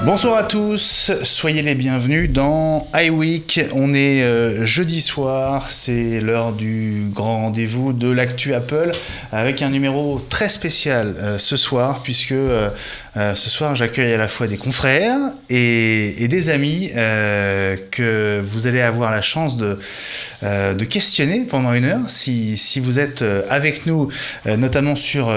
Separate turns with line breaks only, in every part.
Bonsoir à tous, soyez les bienvenus dans iWeek. On est jeudi soir, c'est l'heure du grand rendez-vous de l'actu Apple avec un numéro très spécial ce soir puisque ce soir j'accueille à la fois des confrères et des amis que vous allez avoir la chance de questionner pendant une heure si vous êtes avec nous, notamment sur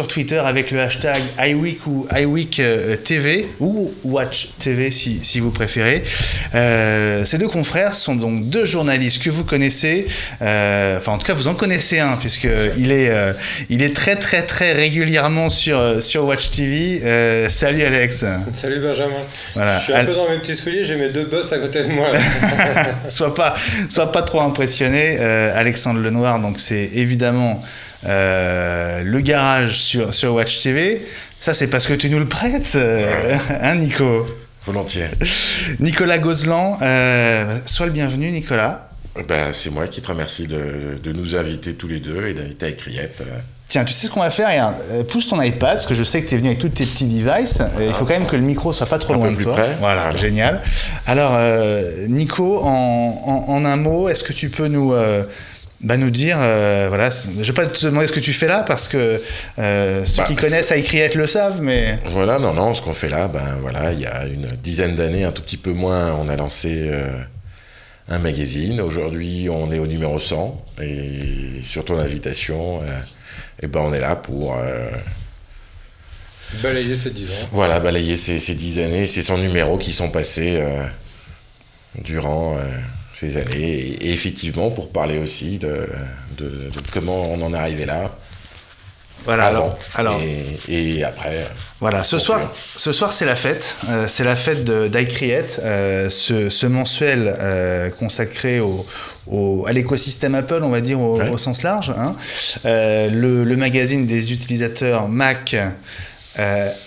Twitter avec le hashtag iWeek ou iWeek TV ou Watch TV si vous préférez. Ces deux confrères sont donc deux journalistes que vous connaissez, enfin en tout cas vous en connaissez un puisqu'il est très très très régulièrement sur Watch TV. Salut Alex.
Salut Benjamin.
Voilà.
Je suis un peu dans mes petits souliers, j'ai mes deux boss à côté de moi.
Sois pas trop impressionné. Alexandre Lenoir, donc c'est évidemment le garage sur Watch TV. Ça, c'est parce que tu nous le prêtes, hein, Nico?
Volontiers.
Nicolas Gozlan, sois le bienvenu, Nicolas.
Ben, c'est moi qui te remercie de nous inviter tous les deux et d'inviter Acriette.
Tiens, tu sais ce qu'on va faire? Regarde, pousse ton iPad, parce que je sais que tu es venu avec tous tes petits devices. Il faut quand même que le micro soit pas trop loin de toi.
Près.
Voilà, génial. Alors, Nico, en un mot, est-ce que tu peux nous dire, voilà, je vais pas te demander ce que tu fais là parce que ceux qui connaissent Acriette le savent, mais...
Voilà, non, ce qu'on fait là, voilà, il y a une dizaine d'années, un tout petit peu moins, on a lancé un magazine. Aujourd'hui, on est au numéro 100 et sur ton invitation, on est là pour...
balayer ces 10 ans.
Voilà, balayer ces 10 années, c'est 100 numéros qui sont passés durant... ces années, et effectivement pour parler aussi de comment on en est arrivé là.
Voilà,
avant,
alors
et après.
Voilà, ce soir c'est la fête. C'est la fête d'Acriette, ce mensuel consacré à l'écosystème Apple, on va dire au sens large. Hein. Le magazine des utilisateurs Mac,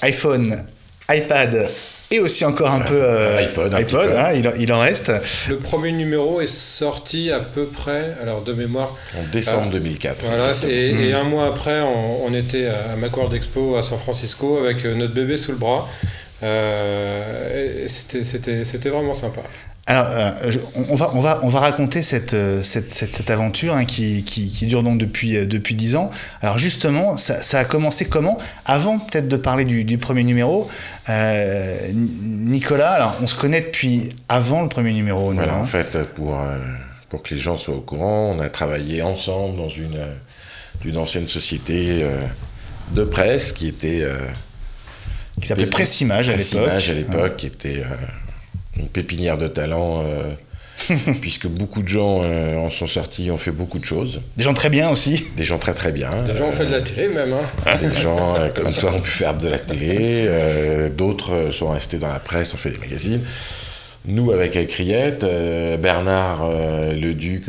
iPhone, iPad. Et aussi encore un peu
iPod,
hein, il en reste.
Le premier numéro est sorti à peu près, alors de mémoire...
En décembre 2004.
Voilà, et un mois après, on était à Macworld Expo à San Francisco avec notre bébé sous le bras. C'était vraiment sympa.
Alors, on va raconter cette aventure hein, qui dure donc depuis 10 ans. Alors justement, ça a commencé comment? Avant peut-être de parler du premier numéro, Nicolas, alors on se connaît depuis avant le premier numéro.
Voilà,
hein.
en fait, pour que les gens soient au courant, on a travaillé ensemble dans une ancienne société de presse qui
s'appelait Pressimage à l'époque.
Qui était... une pépinière de talent, puisque beaucoup de gens en sont sortis, ont fait beaucoup de choses.
Des gens très bien aussi.
Des gens très très bien.
Des gens ont fait de la télé même. Hein.
Des gens comme toi ont pu faire de la télé, d'autres sont restés dans la presse, ont fait des magazines. Nous, avec Acriette, Bernard Leduc,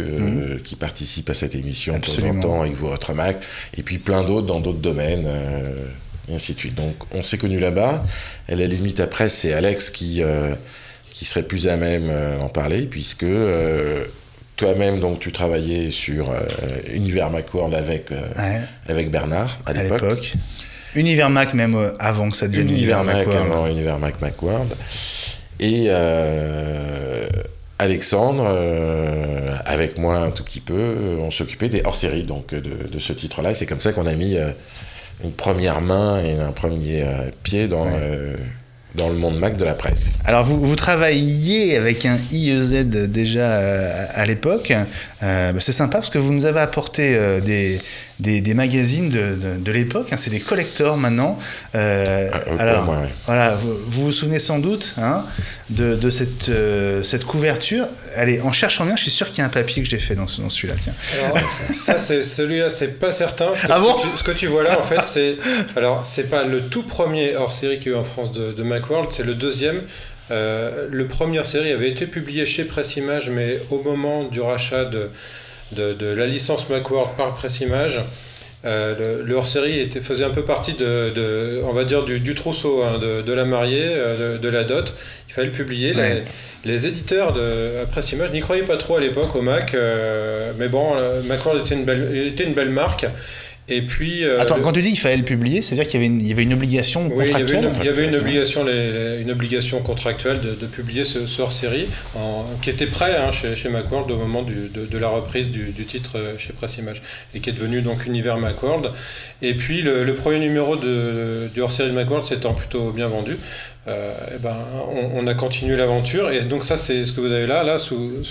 qui participe à cette émission de temps en temps avec votre Mac, et puis plein d'autres dans d'autres domaines, et ainsi de suite. Donc on s'est connus là-bas. À la limite, après, c'est Alex qui serait plus à même d'en parler, puisque toi-même, donc, tu travaillais sur Univers Macworld avec Bernard à l'époque.
Univers Mac même avant que ça devienne Univers Macworld.
Avant Univers Macworld. Et Alexandre, avec moi un tout petit peu, on s'occupait des hors-séries donc, de ce titre-là. Et c'est comme ça qu'on a mis une première main et un premier pied dans le monde Mac de la presse.
Alors vous travailliez avec un IEZ déjà à l'époque. C'est sympa parce que vous nous avez apporté des magazines de l'époque. Hein, c'est des collectors maintenant. Alors
moi, oui.
Voilà, vous vous souvenez sans doute hein, de cette couverture. Allez, en cherchant bien, je suis sûr qu'il y a un papier que j'ai fait dans celui-là. Tiens.
Alors, ça, celui-là, c'est pas certain. Ce que tu vois là, en fait, c'est pas le tout premier hors-série qu'il y a eu en France de Macworld, c'est le deuxième. Le premier série avait été publié chez Pressimage, mais au moment du rachat de la licence Macworld par Pressimage, le hors-série faisait un peu partie on va dire du trousseau, hein, de la mariée, de la dot. Il fallait le publier.
Ouais.
Les éditeurs de Presse Images n'y croyaient pas trop à l'époque au Mac, mais bon, Macworld était une belle marque. Et puis,
attends, quand tu dis qu'il fallait le publier, ça veut dire qu'il y avait une obligation contractuelle?
Il y avait une obligation contractuelle de publier ce hors-série qui était prêt, hein, chez Macworld au moment de la reprise du titre chez Presse Images, et qui est devenu donc Univers Macworld. Et puis le premier numéro du hors-série de Macworld s'étant plutôt bien vendu, on a continué l'aventure, et donc ça, c'est ce que vous avez là sous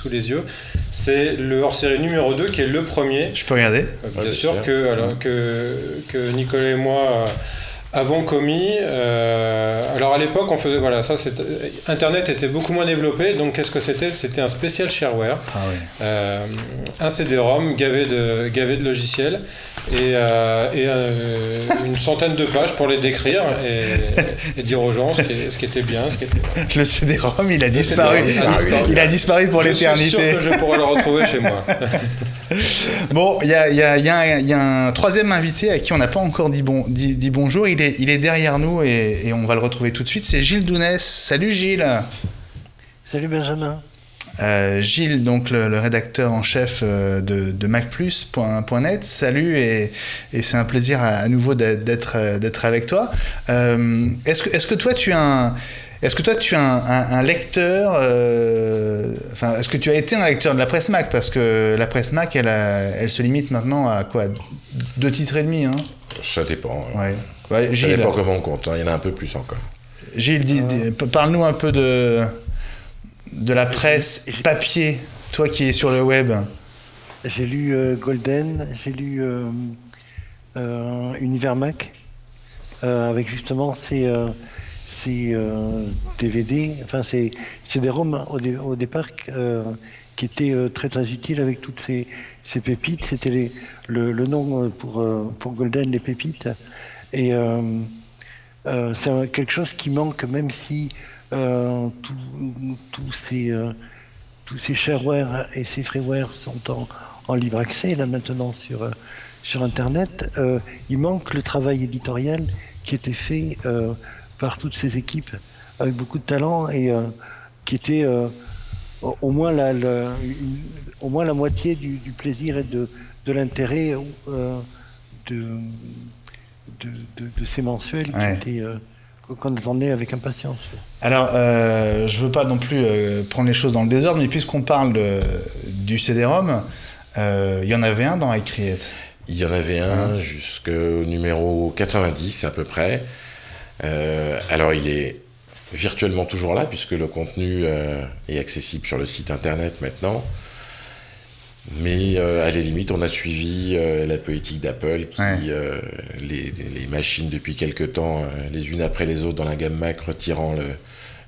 les yeux, c'est le hors-série numéro 2 qui est le premier.
Je peux regarder?
Bien sûr que Nicolas et moi avons commis. Alors à l'époque, on faisait, voilà, ça, Internet était beaucoup moins développé, donc qu'est-ce que c'était? C'était un spécial shareware, un CD-ROM gavé de logiciels, et une centaine de pages pour les décrire et dire aux gens ce qui était bien, ce qui était pas.
Le CD-ROM, il a disparu. Il a disparu pour l'éternité.
Je suis sûr que je pourrais le retrouver chez moi.
Bon, il y a un troisième invité à qui on n'a pas encore dit bonjour. Il est derrière nous et on va le retrouver tout de suite. C'est Gilles Dounès. Salut Gilles.
Salut Benjamin.
Gilles, donc le rédacteur en chef de MacPlus.net. Salut, et c'est un plaisir à nouveau d'être avec toi. Est-ce que toi tu as un lecteur, est-ce que tu as été un lecteur de la presse Mac? Parce que la presse Mac, elle se limite maintenant à quoi? 2 titres et demi, hein?
Ça dépend.
Ouais, Gilles,
ça dépend comment on compte, hein. Il y en a un peu plus encore.
Gilles, parle-nous un peu de la presse papier, toi qui es sur le web.
J'ai lu Golden, j'ai lu Univers Mac, avec justement ces DVD, enfin c'est des ROM au départ qui étaient très très utiles avec toutes ces pépites. C'était le nom pour Golden, les pépites. Et c'est quelque chose qui manque, même si tous ces shareware et ces freeware sont en libre accès là maintenant sur Internet. Il manque le travail éditorial qui était fait par toutes ces équipes avec beaucoup de talent et qui était au moins la moitié du plaisir et de l'intérêt de ces mensuels qu'on attendait avec impatience.
Alors, je veux pas non plus prendre les choses dans le désordre, mais puisqu'on parle du CD-ROM, il y en avait un dans iCreate.
Il y en avait un jusqu'au numéro 90 à peu près. Alors il est virtuellement toujours là puisque le contenu est accessible sur le site internet maintenant. Mais à la limite, on a suivi la politique d'Apple qui, les machines depuis quelque temps, les unes après les autres dans la gamme Mac, retirant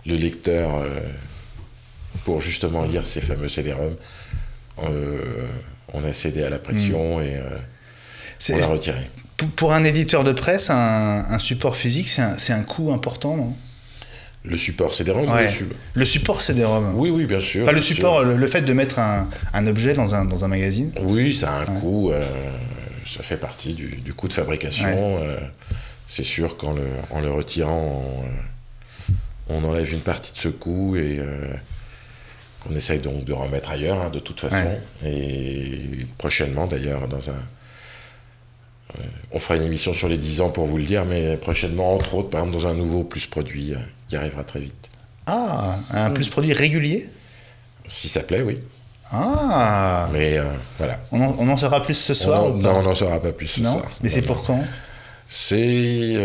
le lecteur pour justement lire ces fameux CD-ROM. On a cédé à la pression et on l'a retiré.
Pour un éditeur de presse, un support physique, c'est un coût important, non?
Le support CD-ROM?
Le support CD-ROM.
Oui, bien sûr.
Enfin, le support, le fait de mettre un objet dans un magazine.
Oui, ça a un coût. Ça fait partie du coût de fabrication. C'est sûr qu'en le retirant, on enlève une partie de ce coût et qu'on essaye donc de remettre ailleurs, hein, de toute façon. Et prochainement, d'ailleurs, on fera une émission sur les 10 ans pour vous le dire, mais prochainement, entre autres, par exemple, dans un nouveau plus produit qui arrivera très vite.
Ah, un plus produit régulier?
Si ça plaît, oui.
Ah.
Mais voilà.
On en saura plus ce soir?
Non, on n'en saura pas plus ce soir.
Mais c'est pour quand?
C'est...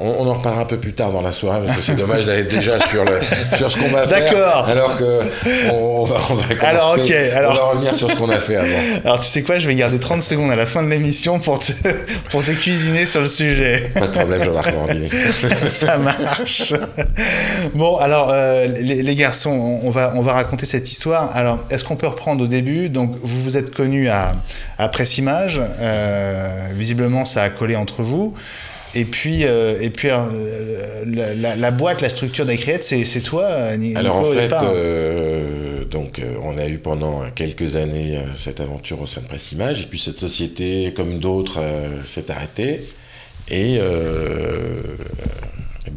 On en reparlera un peu plus tard dans la soirée parce que c'est dommage d'aller déjà sur ce qu'on va faire.
D'accord.
Alors que on va commencer.
Alors, ok.
On va revenir sur ce qu'on a fait avant.
Alors, tu sais quoi, je vais garder 30 secondes à la fin de l'émission pour te cuisiner sur le sujet.
Pas de problème, Jean-Marc Morandini.
Ça marche. Bon, alors, les garçons, on va raconter cette histoire. Alors, est-ce qu'on peut reprendre au début? Donc, vous vous êtes connus à Presse Images. Visiblement, ça a collé entre vous. Et puis alors, la boîte, la structure d'iCreate, c'est toi, Nico?
Alors en fait, donc on a eu pendant quelques années cette aventure au sein de Presse Image, et puis cette société, comme d'autres, s'est arrêtée, et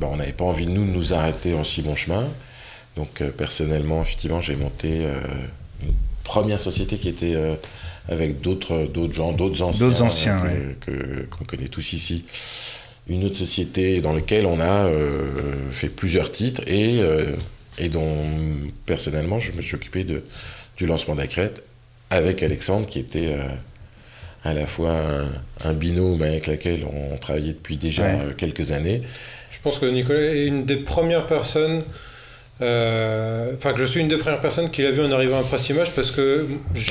on n'avait pas envie de nous arrêter en si bon chemin. Donc personnellement, effectivement, j'ai monté une première société qui était avec d'autres gens, d'autres anciens qu'on connaît tous ici. Une autre société dans laquelle on a fait plusieurs titres et dont personnellement je me suis occupé du lancement d'Acrète avec Alexandre, qui était à la fois un binôme avec lequel on travaillait depuis déjà quelques années.
Je pense que Nicolas est une des premières personnes, que je suis une des premières personnes qui l'a vu en arrivant à Presse Image, parce que je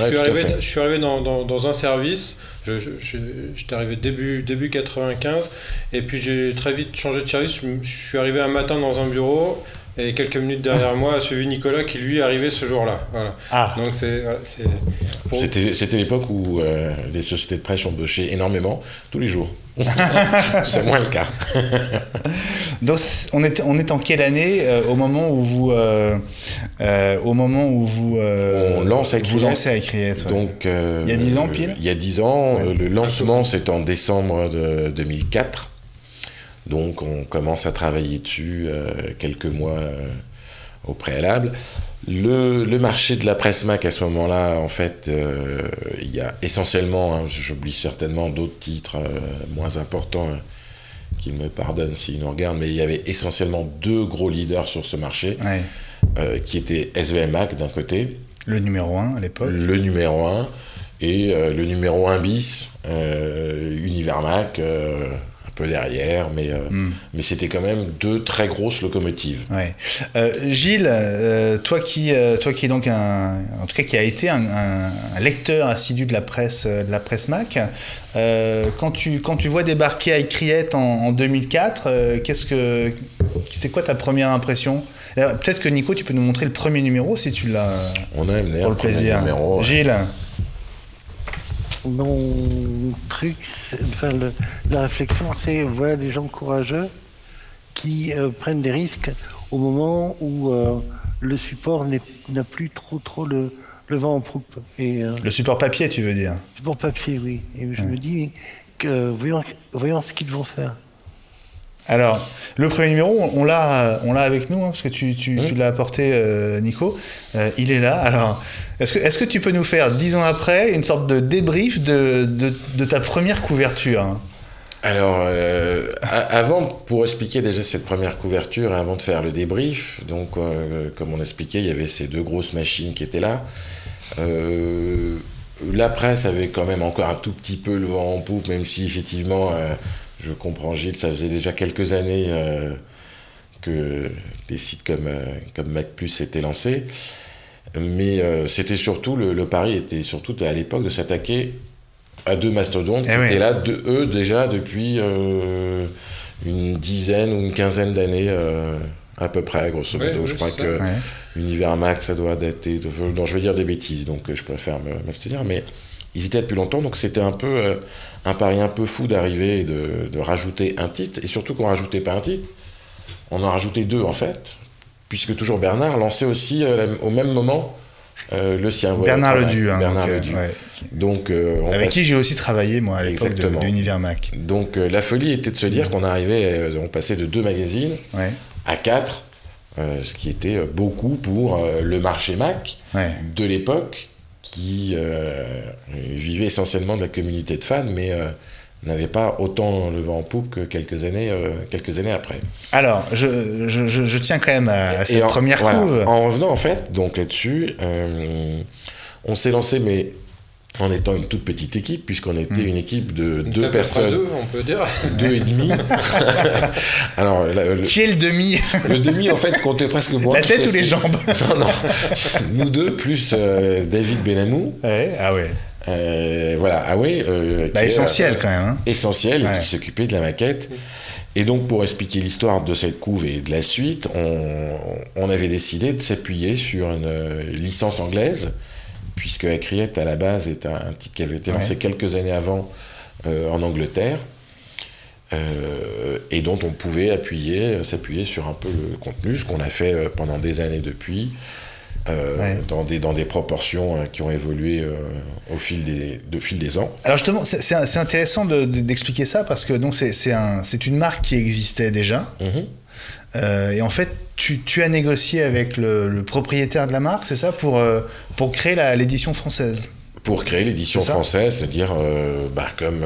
suis arrivé dans un service, j'étais arrivé début 95, et puis j'ai très vite changé de service. Je suis arrivé un matin dans un bureau, et quelques minutes derrière moi a suivi Nicolas, qui lui est arrivé ce jour-là. Voilà. Donc
c'était l'époque où les sociétés de presse embauchaient énormément, tous les jours. C'est moins le cas.
Donc on est en quelle année au moment où vous
on lance avec
vous lancez avec Criette?
Donc
il y a 10 ans pile.
Il y a 10 ans, le lancement c'est en décembre de 2004. Donc on commence à travailler dessus quelques mois au préalable. Le marché de la presse Mac à ce moment-là, en fait, il y a essentiellement, j'oublie certainement d'autres titres moins importants, qu'ils me pardonnent s'ils nous regardent, mais il y avait essentiellement 2 gros leaders sur ce marché, qui étaient SVM Mac d'un côté.
Le numéro 1 à l'époque.
Le numéro 1, et le numéro 1 bis, Univers Mac, un peu derrière, mais c'était quand même 2 très grosses locomotives.
Gilles, toi qui est donc en tout cas qui a été un lecteur assidu de la presse Mac, quand tu vois débarquer avec Criette en 2004, c'est quoi ta première impression? Peut-être que Nico, tu peux nous montrer le premier numéro si tu l'as.
On a amené
pour le plaisir.
Numéro,
Gilles.
Mon truc, la réflexion, c'est voilà des gens courageux qui prennent des risques au moment où le support n'a plus trop le vent en poupe.
Le support papier, tu veux dire?
Support papier, oui. Et je me dis que voyons ce qu'ils vont faire.
Alors, le premier numéro, on l'a avec nous, parce que tu l'as apporté, Nico. Il est là. Alors, est-ce que tu peux nous faire, 10 ans après, une sorte de débrief de ta première couverture?
Alors, avant, pour expliquer déjà cette première couverture, avant de faire le débrief, donc, comme on expliquait, il y avait ces 2 grosses machines qui étaient là. La presse avait quand même encore un tout petit peu le vent en poupe, même si, effectivement... je comprends Gilles, ça faisait déjà quelques années que des sites comme Mac+ s'étaient lancés. Mais c'était surtout, le pari était surtout à l'époque de s'attaquer à 2 mastodontes qui étaient là, eux déjà depuis une dizaine ou une quinzaine d'années à peu près, grosso modo. Je crois que Univers Mac, ça doit dater... Non, je vais dire des bêtises, donc je préfère m'abstenir, mais... Ils étaient depuis longtemps, donc c'était un peu un pari un peu fou d'arriver et de rajouter un titre. Et surtout qu'on ne rajoutait pas un titre, on en rajoutait 2 en fait, puisque toujours Bernard lançait aussi au même moment le sien.
Bernard Ledu.
Bernard Ledu.
Donc, avec qui j'ai aussi travaillé, moi, à l'époque d'Univers Mac.
Donc la folie était de se dire qu'on arrivait, on passait de 2 magazines à 4, ce qui était beaucoup pour le marché Mac de l'époque, qui vivait essentiellement de la communauté de fans, mais n'avait pas autant le vent en poupe que quelques années après.
Alors, je tiens quand même à cette première couve.
En revenant, en fait, donc là-dessus, on s'est lancé, mais en étant une toute petite équipe, puisqu'on était une équipe de 2 personnes.
2, on peut dire.
2 et demi. Alors,
qui est le demi?
Le demi, en fait, comptait presque moins.
La tête ou les jambes?
Non. Nous 2, plus David Benamou. Voilà,
essentiel quand même.
Essentiel, qui s'occupait de la maquette. Et donc, pour expliquer l'histoire de cette couve et de la suite, on avait décidé de s'appuyer sur une licence anglaise, puisque Criette, à la base, est un titre qui avait été lancé quelques années avant en Angleterre, et dont on pouvait s'appuyer sur un peu le contenu, ce qu'on a fait pendant des années depuis. dans des proportions qui ont évolué au fil des ans.
Alors justement, c'est intéressant d'expliquer ça parce que donc c'est une marque qui existait déjà. Et en fait, tu as négocié avec le propriétaire de la marque, c'est ça, pour créer l'édition française.
Pour créer l'édition française, c'est-à-dire comme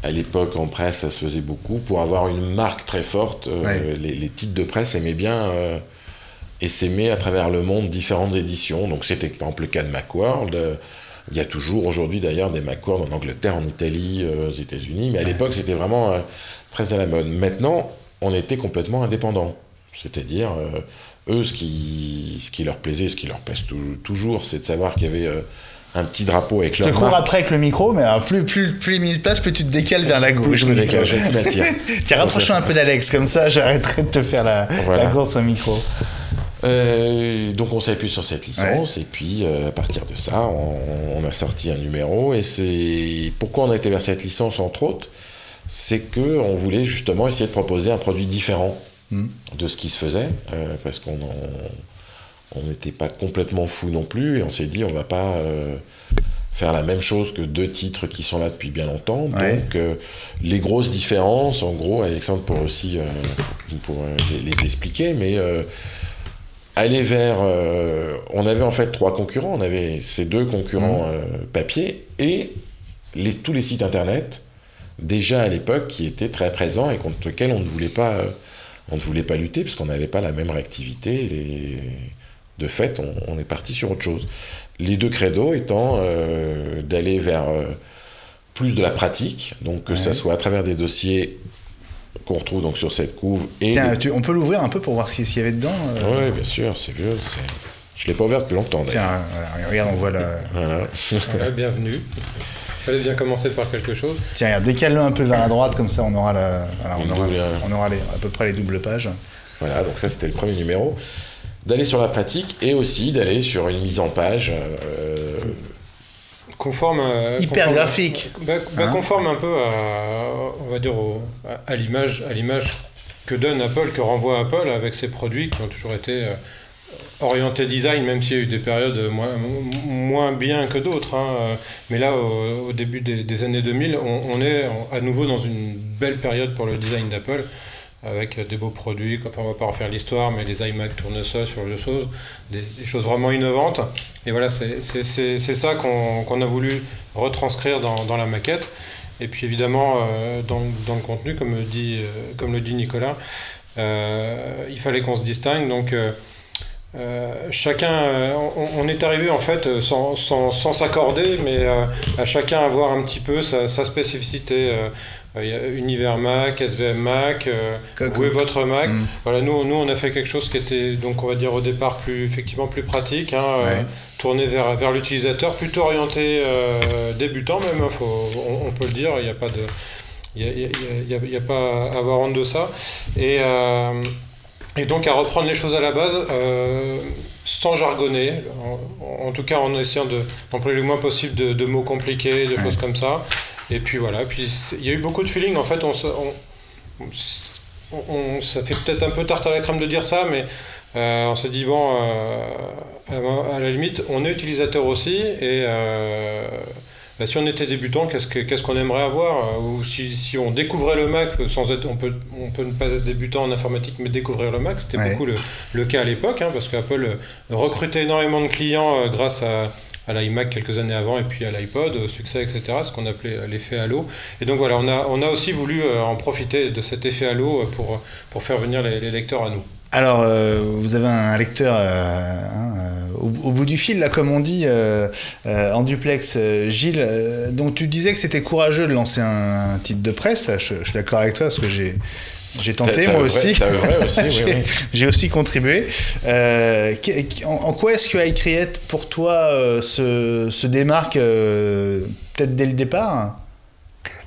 à l'époque en presse, ça se faisait beaucoup. Pour avoir une marque très forte, les titres de presse aimaient bien essaimer à travers le monde différentes éditions. Donc c'était par exemple le cas de Macworld. Il y a toujours aujourd'hui d'ailleurs des Macworld en Angleterre, en Italie, aux États-Unis. Mais à l'époque, c'était vraiment très à la mode. Maintenant, on était complètement indépendants. C'est-à-dire, eux, ce qui leur plaisait, ce qui leur plaise toujours, c'est de savoir qu'il y avait un petit drapeau avec leur marque.
Je te cours après avec le micro, mais alors plus les minutes passent, plus tu te décales vers la gauche.
Plus je me décale, j'ai plus matière.
Tiens, rapproche-toi un peu d'Alex, comme ça j'arrêterai de te faire la course au micro.
Donc on s'appuie sur cette licence, et puis à partir de ça, on a sorti un numéro, et c'est pourquoi on a été vers cette licence, entre autres, c'est qu'on voulait justement essayer de proposer un produit différent de ce qui se faisait, parce qu'on n'était pas complètement fou non plus, et on s'est dit on va pas faire la même chose que 2 titres qui sont là depuis bien longtemps. Donc les grosses différences, en gros, Alexandre pour aussi les expliquer, mais aller vers... on avait en fait 3 concurrents, on avait ces 2 concurrents papier et tous les sites internet déjà à l'époque qui étaient très présents et contre lesquels on ne voulait pas lutter puisqu'on n'avait pas la même réactivité. De fait, on est parti sur autre chose. Les 2 credos étant d'aller vers plus de la pratique, donc que ça soit à travers des dossiers qu'on retrouve donc sur cette couve.
Tiens, on peut l'ouvrir un peu pour voir ce qu'il y avait dedans
Oui, bien sûr, c'est vieux. Je ne l'ai pas ouvert depuis longtemps.
Tiens, regarde, on voit
Voilà, bienvenue. Il fallait bien commencer par quelque chose.
Tiens, regarde, décale-le un peu vers la droite, comme ça on aura à peu près les doubles pages.
Voilà, donc ça c'était le premier numéro. D'aller sur la pratique et aussi d'aller sur une mise en page
hyper graphique.
Conforme un peu on va dire à l'image que donne Apple, que renvoie Apple avec ses produits qui ont toujours été orientés design, même s'il y a eu des périodes moins bien que d'autres. Mais là, au début des années 2000, on est à nouveau dans une belle période pour le design d'Apple, avec des beaux produits, on va pas refaire l'histoire, mais les iMac tournesols, sur les choses, des choses vraiment innovantes. Et voilà, c'est ça qu'on a voulu retranscrire dans la maquette. Et puis évidemment, dans le contenu, comme le dit Nicolas, il fallait qu'on se distingue. Donc chacun, on est arrivé en fait sans s'accorder, mais à chacun avoir un petit peu sa spécificité. Il y a Univers Mac, SVM Mac, où est votre Mac. Voilà, nous on a fait quelque chose qui était, donc on va dire au départ plus pratique, tourné vers l'utilisateur, plutôt orienté débutant même, on peut le dire, il n'y a pas de... Il y a pas à avoir honte de ça. Et donc à reprendre les choses à la base, sans jargonner, en tout cas en essayant d'employer le moins possible de mots compliqués, de choses comme ça. Et puis voilà, puis il y a eu beaucoup de feeling. En fait, ça fait peut-être un peu tarte à la crème de dire ça, mais on s'est dit, bon, à la limite, on est utilisateur aussi, et si on était débutant, qu'est-ce qu'on aimerait avoir, ou si on découvrait le Mac, on peut ne pas être débutant en informatique, mais découvrir le Mac, c'était beaucoup le cas à l'époque, parce qu'Apple recrutait énormément de clients grâce à l'iMac quelques années avant, et puis à l'iPod, au succès, etc., ce qu'on appelait l'effet halo. Et donc voilà, on a aussi voulu en profiter de cet effet halo pour faire venir les lecteurs à nous.
Alors, vous avez un lecteur au bout du fil, là, comme on dit, en duplex. Gilles, donc tu disais que c'était courageux de lancer un titre de presse. Là, je suis d'accord avec toi, parce que j'ai tenté, moi aussi. J'ai aussi contribué. En quoi est-ce que iCreate, pour toi, se démarque peut-être dès le départ ?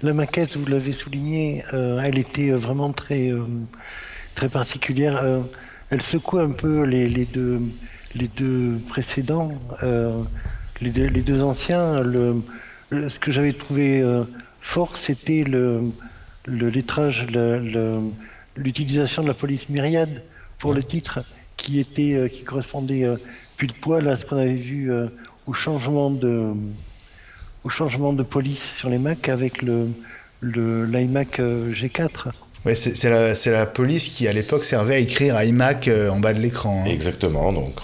La maquette, vous l'avez souligné, elle était vraiment très particulière. Elle secoue un peu les deux précédents, les deux anciens. Ce que j'avais trouvé fort, c'était le lettrage, l'utilisation de la police myriade pour le titre, qui correspondait pile poil à ce qu'on avait vu au changement de police sur les Mac avec l'iMac G4.
Ouais, c'est la police qui à l'époque servait à écrire iMac en bas de l'écran. Hein.
Exactement, donc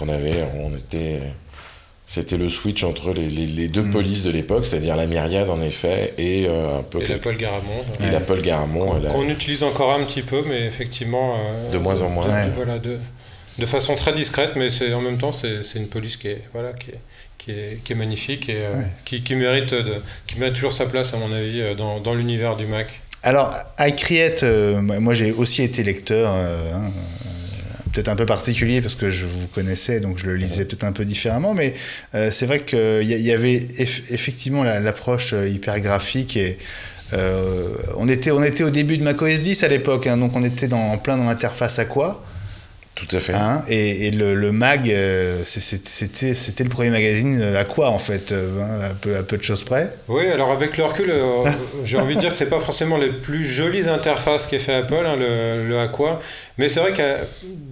c'était le switch entre les deux polices de l'époque, c'est-à-dire la Myriad en effet et
l'Apple Garamond.
Et l'Apple Garamond.
Qu'on utilise encore un petit peu, mais effectivement...
de moins en moins.
De façon très discrète, mais en même temps c'est une police qui est magnifique et qui mérite toujours sa place à mon avis dans l'univers du Mac.
Alors iCreate, moi j'ai aussi été lecteur, peut-être un peu particulier parce que je vous connaissais, donc je le lisais peut-être un peu différemment, mais c'est vrai qu'il y avait effectivement l'approche hyper graphique et on était au début de macOS 10 à l'époque, hein, donc on était en plein dans l'interface Aqua.
Tout à fait.
Hein, et le mag, c'était le premier magazine Aqua en fait, à peu de choses près.
Oui, alors avec le recul, j'ai envie de dire que c'est pas forcément les plus jolies interfaces qu'ait fait Apple, hein, le Aqua, mais c'est vrai que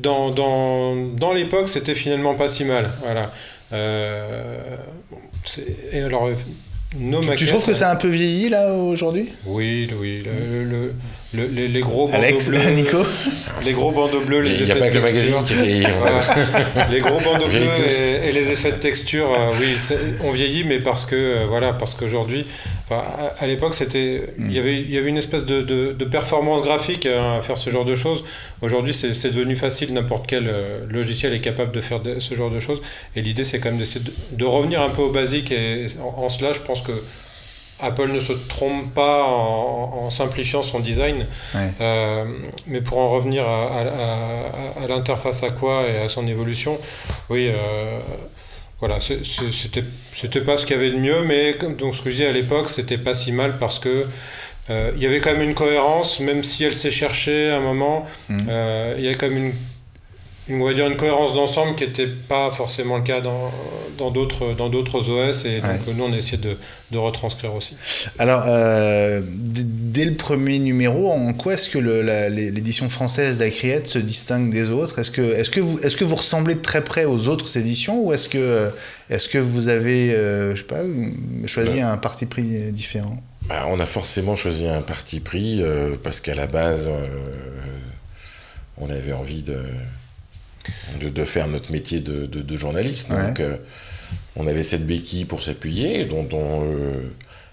dans l'époque, c'était finalement pas si mal. Voilà. Et alors,
tu trouves que ça a un peu vieilli là aujourd'hui ?
Oui. Les gros bandeaux
Alex,
bleus,
Nico,
les gros bandeaux bleus, les effets de texture. Il n'y a pas que le magazine qui vieillit. Les gros bandeaux bleus et les effets de texture, oui, on vieillit, mais parce qu'aujourd'hui, à l'époque, il y avait une espèce de performance graphique à faire ce genre de choses. Aujourd'hui, c'est devenu facile, n'importe quel logiciel est capable de faire ce genre de choses. Et l'idée, c'est quand même d'essayer de revenir un peu au basique. Et en cela, je pense que Apple ne se trompe pas en simplifiant son design, mais pour en revenir à l'interface Aqua et à son évolution, oui, voilà, c'était pas ce qu'il y avait de mieux, mais donc ce que je disais à l'époque, c'était pas si mal parce que il y avait quand même une cohérence, même si elle s'est cherchée à un moment, il y a quand même on va dire une cohérence d'ensemble qui n'était pas forcément le cas dans d'autres OS, et donc nous on a essayé de retranscrire aussi.
Alors dès le premier numéro, en quoi est-ce que l'édition française d'iCreate se distingue des autres ? Est-ce que vous ressemblez de très près aux autres éditions, ou est-ce que vous avez choisi un parti pris différent ?
On a forcément choisi un parti pris parce qu'à la base on avait envie de faire notre métier de journaliste. Donc, on avait cette béquille pour s'appuyer, dont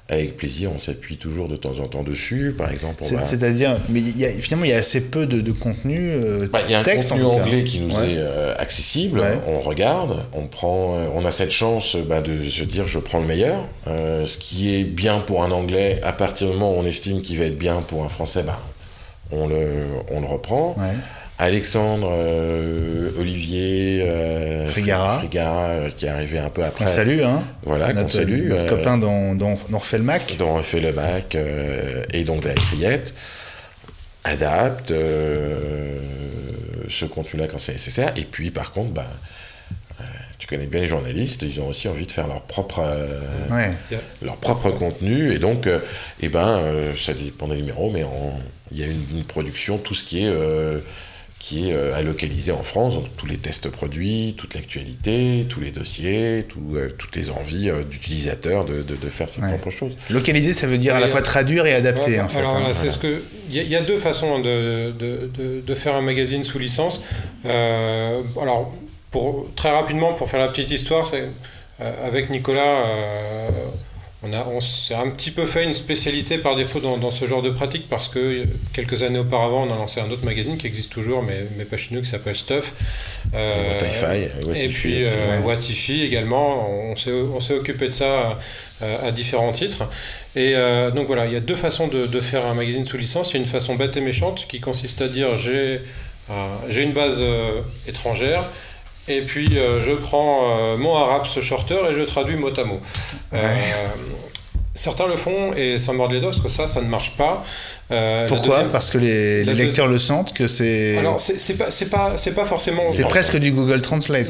avec plaisir, on s'appuie toujours de temps en temps dessus. Par exemple,
c'est-à-dire, mais finalement, il y a assez peu de contenu
il y a un
texte,
contenu anglais qui nous est accessible. On regarde, on a cette chance de se dire, je prends le meilleur. Ce qui est bien pour un anglais, à partir du moment où on estime qu'il va être bien pour un français, on le reprend. Alexandre, Olivier,
Frigara,
qui est arrivé un peu après.
On salue, hein.
Voilà, qu'on salue.
Notre copain dont on refait le Mac.
Dont on refait le Mac, et donc d'iCreate, adapte ce contenu-là quand c'est nécessaire. Et puis, par contre, tu connais bien les journalistes, ils ont aussi envie de faire leur propre contenu, et donc, ça dépend des numéros, mais il y a une production, tout ce qui est à localiser en France, donc tous les tests produits, toute l'actualité, tous les dossiers, toutes les envies d'utilisateurs de faire ses propres choses.
Localiser, ça veut dire à la fois traduire et adapter, en fait.
Alors c'est ce que il y a deux façons de faire un magazine sous licence. Alors très rapidement, pour faire la petite histoire, c'est avec Nicolas. On s'est un petit peu fait une spécialité par défaut dans ce genre de pratique, parce que quelques années auparavant, on a lancé un autre magazine qui existe toujours, mais pas chez nous, qui s'appelle Stuff. Et puis Watifi également. On s'est occupé de ça à différents titres. Et donc voilà, il y a deux façons de faire un magazine sous licence. Il y a une façon bête et méchante qui consiste à dire j'ai une base étrangère. Et puis je prends mon Araps Shorter et je traduis mot à mot. Certains le font et s'en mordent les doigts, parce que ça ne marche pas.
Pourquoi ? Parce que les lecteurs le sentent que c'est.
Alors c'est pas forcément.
C'est presque du Google Translate.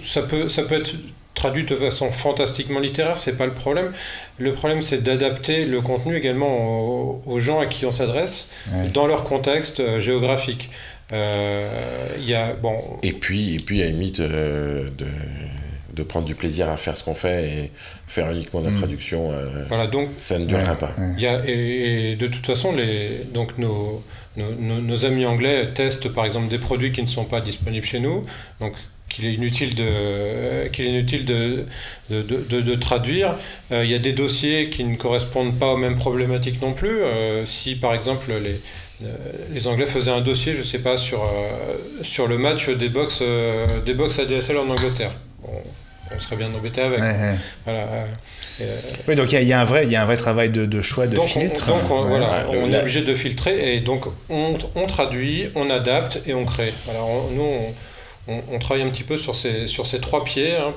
Ça peut être traduit de façon fantastiquement littéraire, c'est pas le problème. Le problème, c'est d'adapter le contenu également aux gens à qui on s'adresse, dans leur contexte géographique.
Et puis à la limite de prendre du plaisir à faire ce qu'on fait et faire uniquement de la traduction, donc, ça ne durera pas.
Et de toute façon, nos amis anglais testent par exemple des produits qui ne sont pas disponibles chez nous, donc qu'il est inutile de traduire. Il y a des dossiers qui ne correspondent pas aux mêmes problématiques non plus. Si par exemple les Anglais faisaient un dossier, je sais pas, sur le match des box ADSL en Angleterre, on serait bien embêté avec.
Oui, donc il y a un vrai travail de choix, de filtre.
On est obligé de filtrer, et donc on traduit, on adapte et on crée. On travaille un petit peu sur ces 3 pieds à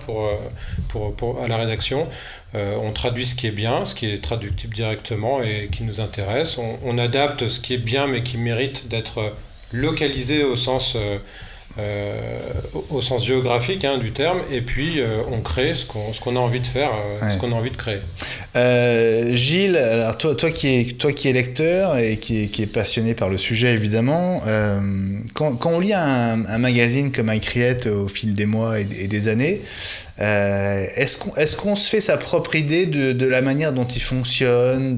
la rédaction. On traduit ce qui est bien, ce qui est traductible directement et qui nous intéresse. On adapte ce qui est bien mais qui mérite d'être localisé au sens géographique du terme, et puis on crée ce qu'on a envie de faire, ce qu'on a envie de créer.
Gilles, alors toi qui es lecteur et qui est passionné par le sujet évidemment, quand on lit un magazine comme iCreate au fil des mois et des années, est-ce qu'on se fait sa propre idée de la manière dont il fonctionne,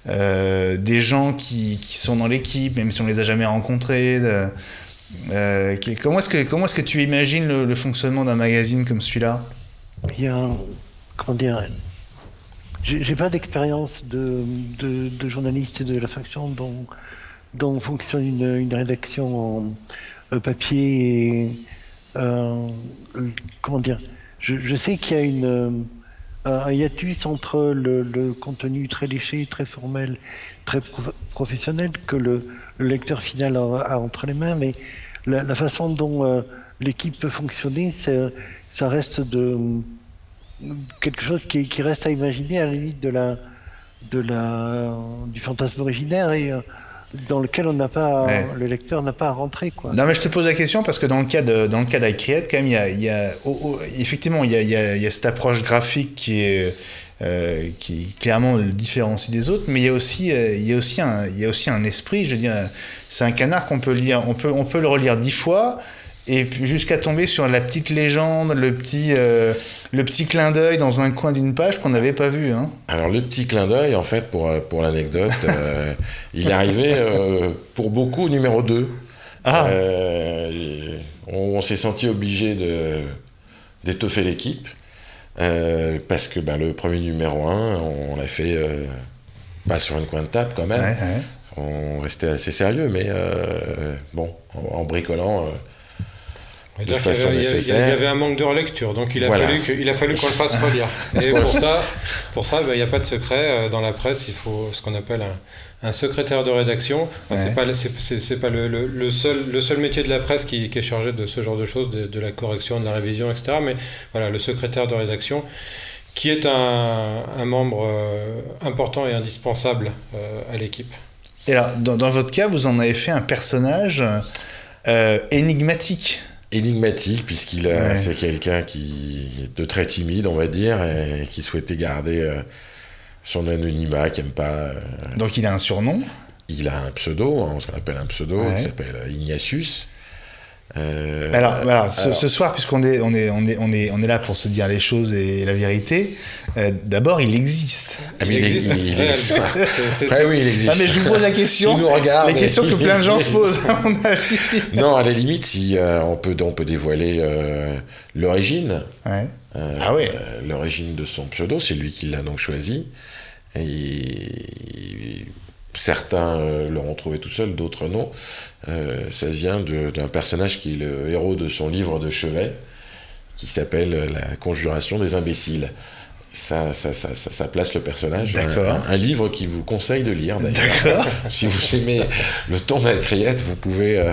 des gens qui sont dans l'équipe, même si on les a jamais rencontrés, comment est-ce que tu imagines le fonctionnement d'un magazine comme celui-là?
Il y a j'ai pas d'expérience de journaliste de la façon dont fonctionne une rédaction en papier. Je sais qu'il y a un hiatus entre le contenu très léché, très formel, très professionnel que le lecteur final a entre les mains, mais la façon dont l'équipe peut fonctionner, ça reste quelque chose qui reste à imaginer, à la limite du fantasme originaire, et dans lequel le lecteur n'a pas à rentrer, quoi.
Non, mais je te pose la question parce que dans le cas d'iCreate, quand même, effectivement, il y a cette approche graphique qui clairement le différencie des autres, mais il y a aussi un esprit. Je veux dire, c'est un canard qu'on peut lire, on peut le relire 10 fois. Et puis jusqu'à tomber sur la petite légende, le petit clin d'œil dans un coin d'une page qu'on n'avait pas vu.
Alors le petit clin d'œil, en fait, pour l'anecdote, il est arrivé pour beaucoup au numéro 2. On s'est senti obligé d'étoffer l'équipe, parce que le premier numéro 1, on l'a fait pas sur une coin de table quand même. On restait assez sérieux, mais en bricolant...
Il y avait un manque de relecture, donc il a fallu qu'on le fasse relire. Et pour ça, il n'y a pas de secret. Dans la presse, il faut ce qu'on appelle un secrétaire de rédaction. C'est pas le seul métier de la presse qui est chargé de ce genre de choses, de la correction, de la révision, etc. Mais voilà, le secrétaire de rédaction, qui est un membre important et indispensable à l'équipe.
Et alors, dans votre cas, vous en avez fait un personnage énigmatique.
Puisqu'il c'est quelqu'un qui est de très timide, on va dire, et qui souhaitait garder son anonymat, qui n'aime pas...
Donc il a un surnom?
Il a un pseudo, ce qu'on appelle un pseudo, qui s'appelle Ignatius.
Alors, ce soir, puisqu'on est là pour se dire les choses et la vérité, d'abord, il existe.
Il existe. Oui, il existe.
Ah, mais je vous pose la question, les questions que plein de gens se posent, à mon avis.
Non, à la limite, si on peut dévoiler l'origine. L'origine de son pseudo, c'est lui qui l'a donc choisi. Et certains l'auront trouvé tout seul, d'autres non. Ça vient d'un personnage qui est le héros de son livre de chevet, qui s'appelle La Conjuration des imbéciles. Ça place le personnage. Un livre qui vous conseille de lire, d'ailleurs. Si vous aimez le ton d'Icriette, vous pouvez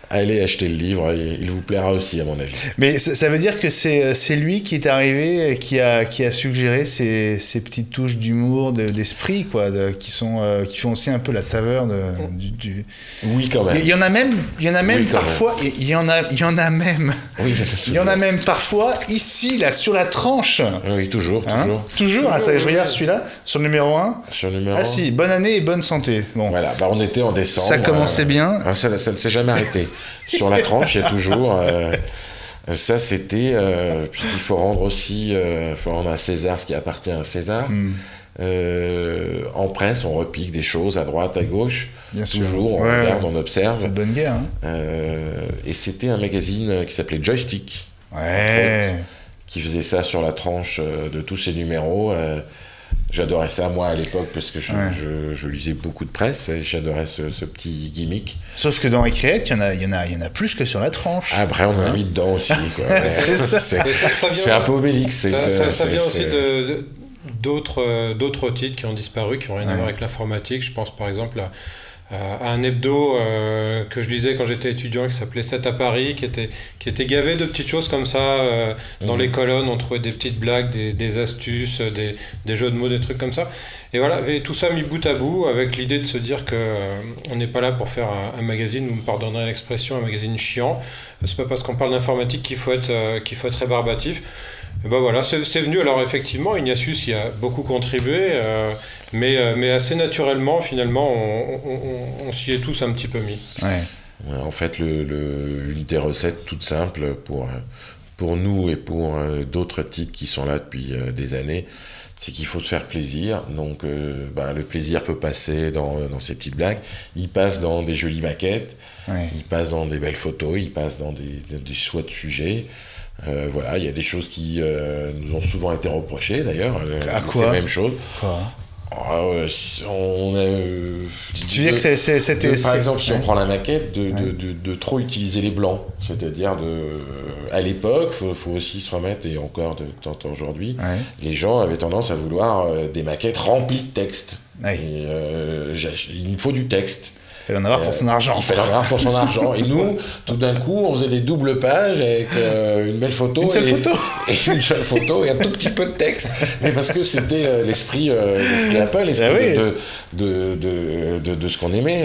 allez acheter le livre, il vous plaira aussi à mon avis.
Mais ça veut dire que c'est lui qui est arrivé, qui a suggéré ces petites touches d'humour, d'esprit, quoi, qui font aussi un peu la saveur du...
Oui, quand même.
Il y en a même parfois, il y en a même parfois ici, là, sur la tranche.
Oui, toujours.
Attends, je regarde celui-là, sur le numéro 1.
Sur le numéro 1.
Ah si, bonne année et bonne santé. Bon.
Voilà, on était en décembre.
Ça commençait bien.
Ça ne s'est jamais arrêté. Sur la tranche, il y a toujours... ça, c'était... puis il faut rendre aussi... faut rendre à César ce qui appartient à César. En presse, on repique des choses à droite, à gauche.
Bien sûr.
Toujours, on regarde, on observe.
C'est de bonne guerre.
Et c'était un magazine qui s'appelait Joystick.
Ouais.
Qui faisait ça sur la tranche de tous ses numéros. J'adorais ça, moi, à l'époque, parce que je lisais beaucoup de presse et j'adorais ce petit gimmick.
Sauf que dans Écriette, il y en a plus que sur la tranche.
Après, on a mis dedans aussi. C'est un peu Obélix.
Ça vient aussi d'autres titres qui ont disparu, qui n'ont rien à voir avec l'informatique. Je pense par exemple à un hebdo que je lisais quand j'étais étudiant qui s'appelait 7 à Paris, qui était gavé de petites choses comme ça. Dans les colonnes, on trouvait des petites blagues, des astuces, des jeux de mots, des trucs comme ça. Et voilà, tout ça mis bout à bout avec l'idée de se dire qu'on n'est pas là pour faire un magazine, vous me pardonnerez l'expression, un magazine chiant. C'est pas parce qu'on parle d'informatique qu'il faut être rébarbatif. Et ben voilà, c'est venu. Alors effectivement, Ignatius y a beaucoup contribué, mais assez naturellement, finalement, on s'y est tous un petit peu mis.
Ouais.
En fait, une des recettes toutes simples pour nous et pour d'autres titres qui sont là depuis des années, c'est qu'il faut se faire plaisir. Donc le plaisir peut passer dans ces petites blagues. Il passe dans des jolies maquettes, il passe dans des belles photos, il passe dans des choix de sujets. Voilà, il y a des choses qui nous ont souvent été reprochées d'ailleurs.
À quoi ?
C'est la même chose.
Quoi ?
On a,
tu veux dire que c'était...
Par exemple, si on prend la maquette, de trop utiliser les blancs. C'est-à-dire, à l'époque, il faut aussi se remettre, et encore de temps aujourd'hui, les gens avaient tendance à vouloir des maquettes remplies de texte. Et, il me faut du texte.
Il fallait en avoir pour son argent.
Il fallait en avoir pour son argent. Et nous, tout d'un coup, on faisait des doubles pages avec une belle photo.
Une seule
photo et un tout petit peu de texte. Mais parce que c'était l'esprit Apple, l'esprit de ce qu'on aimait.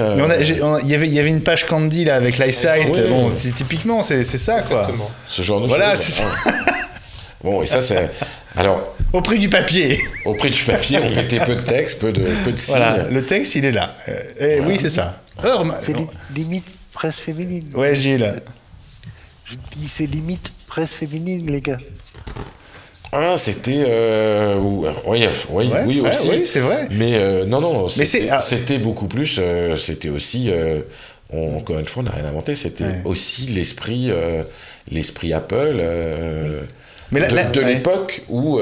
Il y avait une page Candy là, avec l'EyeSight. Bon, typiquement, c'est ça, quoi.
Exactement.
Ce genre de
choses. Voilà,
c'est ça. Bon, et ça, c'est... Alors,
au prix du papier.
Au prix du papier, on mettait peu de texte, peu de signes.
Voilà, le texte, il est là. Voilà. Oui, c'est ça.
C'est limite presse féminine.
Ouais, Gilles.
Je dis, c'est limite presse féminine, les gars.
Ah, c'était... oui, aussi.
Oui, c'est vrai.
Mais non, c'était beaucoup plus... c'était aussi... encore une fois, on n'a rien inventé. C'était aussi l'esprit Apple... de l'époque où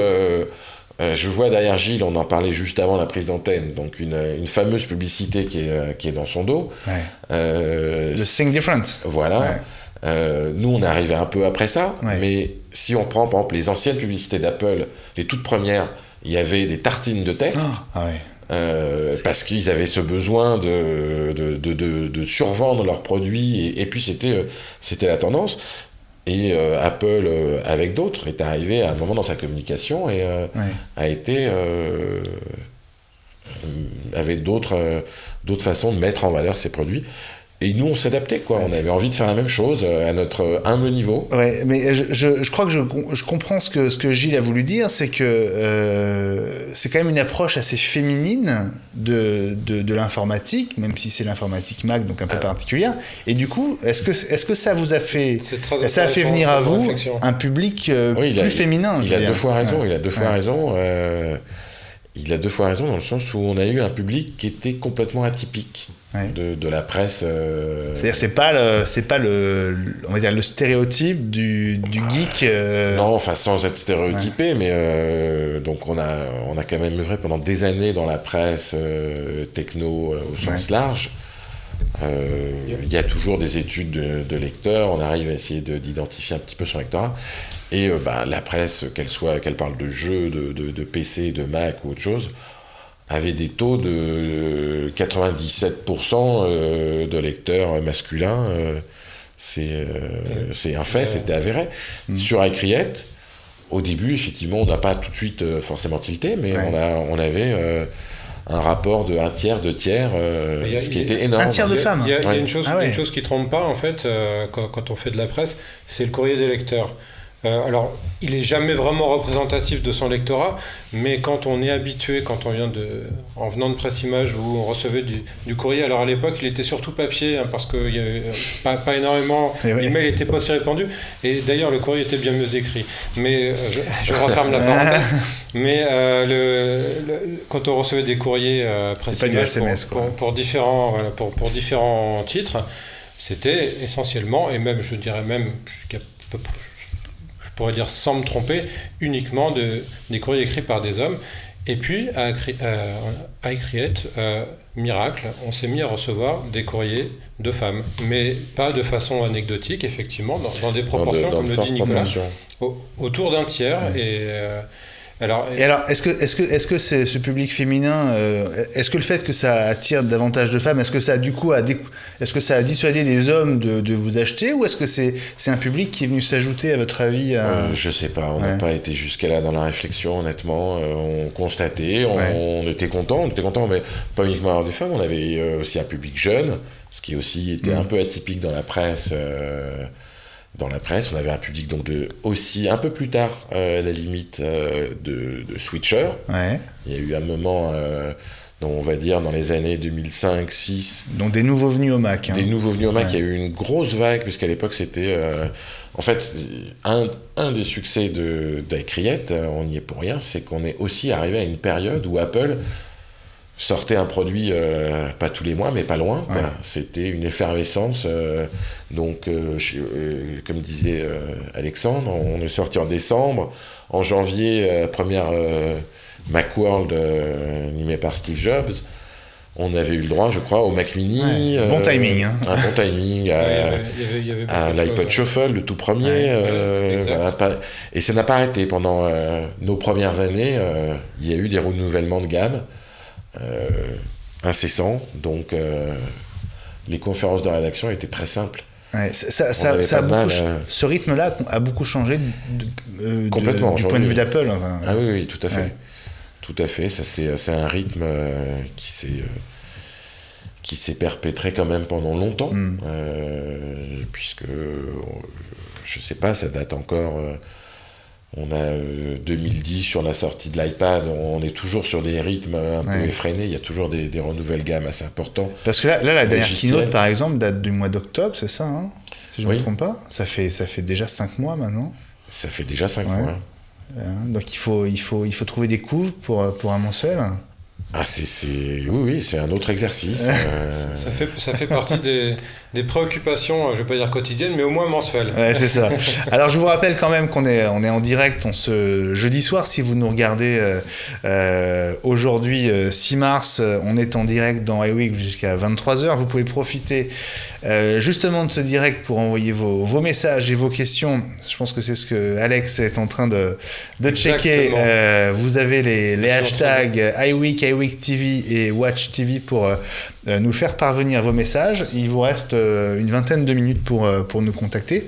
je vois derrière Gilles, on en parlait juste avant la prise d'antenne, donc une fameuse publicité qui est dans son dos.
The Think Different.
Voilà. Nous, on est arrivé un peu après ça, mais si on prend par exemple les anciennes publicités d'Apple, les toutes premières, il y avait des tartines de texte. Parce qu'ils avaient ce besoin de survendre leurs produits, et puis c'était la tendance. Et Apple, avec d'autres, est arrivé à un moment dans sa communication et avait d'autres façons de mettre en valeur ses produits. Et nous, on s'adaptait, quoi. On avait envie de faire la même chose à notre humble niveau.
Ouais, mais je crois que je comprends ce que Gilles a voulu dire, c'est que c'est quand même une approche assez féminine de l'informatique, même si c'est l'informatique Mac, donc un peu particulière. Et du coup, est-ce que ça vous a fait, ça a fait venir à vous un public plus féminin?
Il a deux fois raison. Il a deux fois raison. Il a deux fois raison dans le sens où on a eu un public qui était complètement atypique de la presse.
C'est-à-dire c'est pas le on va dire le stéréotype du geek.
Non, enfin sans être stéréotypé, mais donc on a quand même œuvré pendant des années dans la presse techno au sens large. Il y a toujours des études de lecteurs, on arrive à essayer d'identifier un petit peu son lectorat. Et la presse, qu'elle parle de jeux, de PC, de Mac ou autre chose, avait des taux de 97% de lecteurs masculins, C'est un fait, c'était avéré. Sur iCreate, au début, effectivement, on n'a pas tout de suite forcément tilté, mais on avait un rapport de 1/3, 2/3, ce qui était énorme.
1/3 de femmes.
Il y a une chose qui ne trompe pas, en fait, quand on fait de la presse, c'est le courrier des lecteurs. Alors, il n'est jamais vraiment représentatif de son lectorat, mais quand on est habitué, en venant de Presse Image où on recevait du courrier, alors à l'époque, il était surtout papier, hein, parce qu'il n'y avait pas énormément, l'email n'était pas si répandu, et d'ailleurs, le courrier était bien mieux écrit. Mais, je referme la parenthèse, mais quand on recevait des courriers Presse Image
SMS,
pour différents titres, c'était essentiellement, et même, je dirais même, je pourrais dire sans me tromper, uniquement des courriers écrits par des hommes. Et puis, à iCreate, miracle, on s'est mis à recevoir des courriers de femmes. Mais pas de façon anecdotique, effectivement, dans des proportions, comme le dit Nicolas, autour d'un tiers. Alors,
est-ce que c'est ce public féminin, est-ce que le fait que ça attire davantage de femmes, est-ce que ça a dissuadé des hommes de vous acheter, ou est-ce que c'est un public qui est venu s'ajouter, à votre avis
je sais pas, on n'a pas été jusqu'à là dans la réflexion, honnêtement. On constatait, on était content, mais pas uniquement avoir des femmes, on avait aussi un public jeune, ce qui aussi était un peu atypique dans la presse. On avait un public donc aussi un peu plus tard, à la limite, de switchers.
Ouais.
Il y a eu un moment, on va dire dans les années 2005-2006.
Donc des nouveaux venus au Mac.
Des nouveaux venus au Mac, il y a eu une grosse vague, puisqu'à l'époque c'était... en fait, un des succès d'iCreate, on n'y est pour rien, c'est qu'on est aussi arrivé à une période où Apple sortait un produit, pas tous les mois, mais pas loin. Ouais. C'était une effervescence. Comme disait Alexandre, on est sorti en décembre. En janvier, première Macworld animée par Steve Jobs. On avait eu le droit, je crois, au Mac Mini.
Ouais, bon timing.
Un bon timing à l'iPod Shuffle, le tout premier. Et ça n'a pas arrêté. Pendant nos premières années, il y a eu des renouvellements de gamme. Incessant, donc les conférences de rédaction étaient très simples.
Ouais, ce rythme-là a beaucoup changé
complètement
du point de vue d'Apple.
Ah oui, tout à fait. Ouais. Tout à fait, c'est un rythme qui s'est perpétré quand même pendant longtemps, puisque je sais pas, ça date encore. On a 2010 sur la sortie de l'iPad, on est toujours sur des rythmes un peu effrénés, il y a toujours des renouvelles gammes assez importants.
Parce que là la dernière keynote, par exemple, date du mois d'octobre, c'est ça, hein, si je ne me trompe pas. Ça fait déjà 5 mois maintenant.
Ça fait déjà 5 mois.
Donc il faut trouver des couves pour un mensuel.
Ah, oui, c'est un autre exercice.
Ça fait partie des préoccupations, je ne vais pas dire quotidiennes, mais au moins mensuelles.
Ouais, c'est ça. Alors, je vous rappelle quand même qu'on est en direct ce jeudi soir. Si vous nous regardez aujourd'hui, 6 mars, on est en direct dans iWeek jusqu'à 23h. Vous pouvez profiter justement de ce direct pour envoyer vos messages et vos questions. Je pense que c'est ce que Alex est en train de checker. Vous avez les hashtags iWeek TV et Watch TV pour nous faire parvenir vos messages. Il vous reste une vingtaine de minutes pour nous contacter.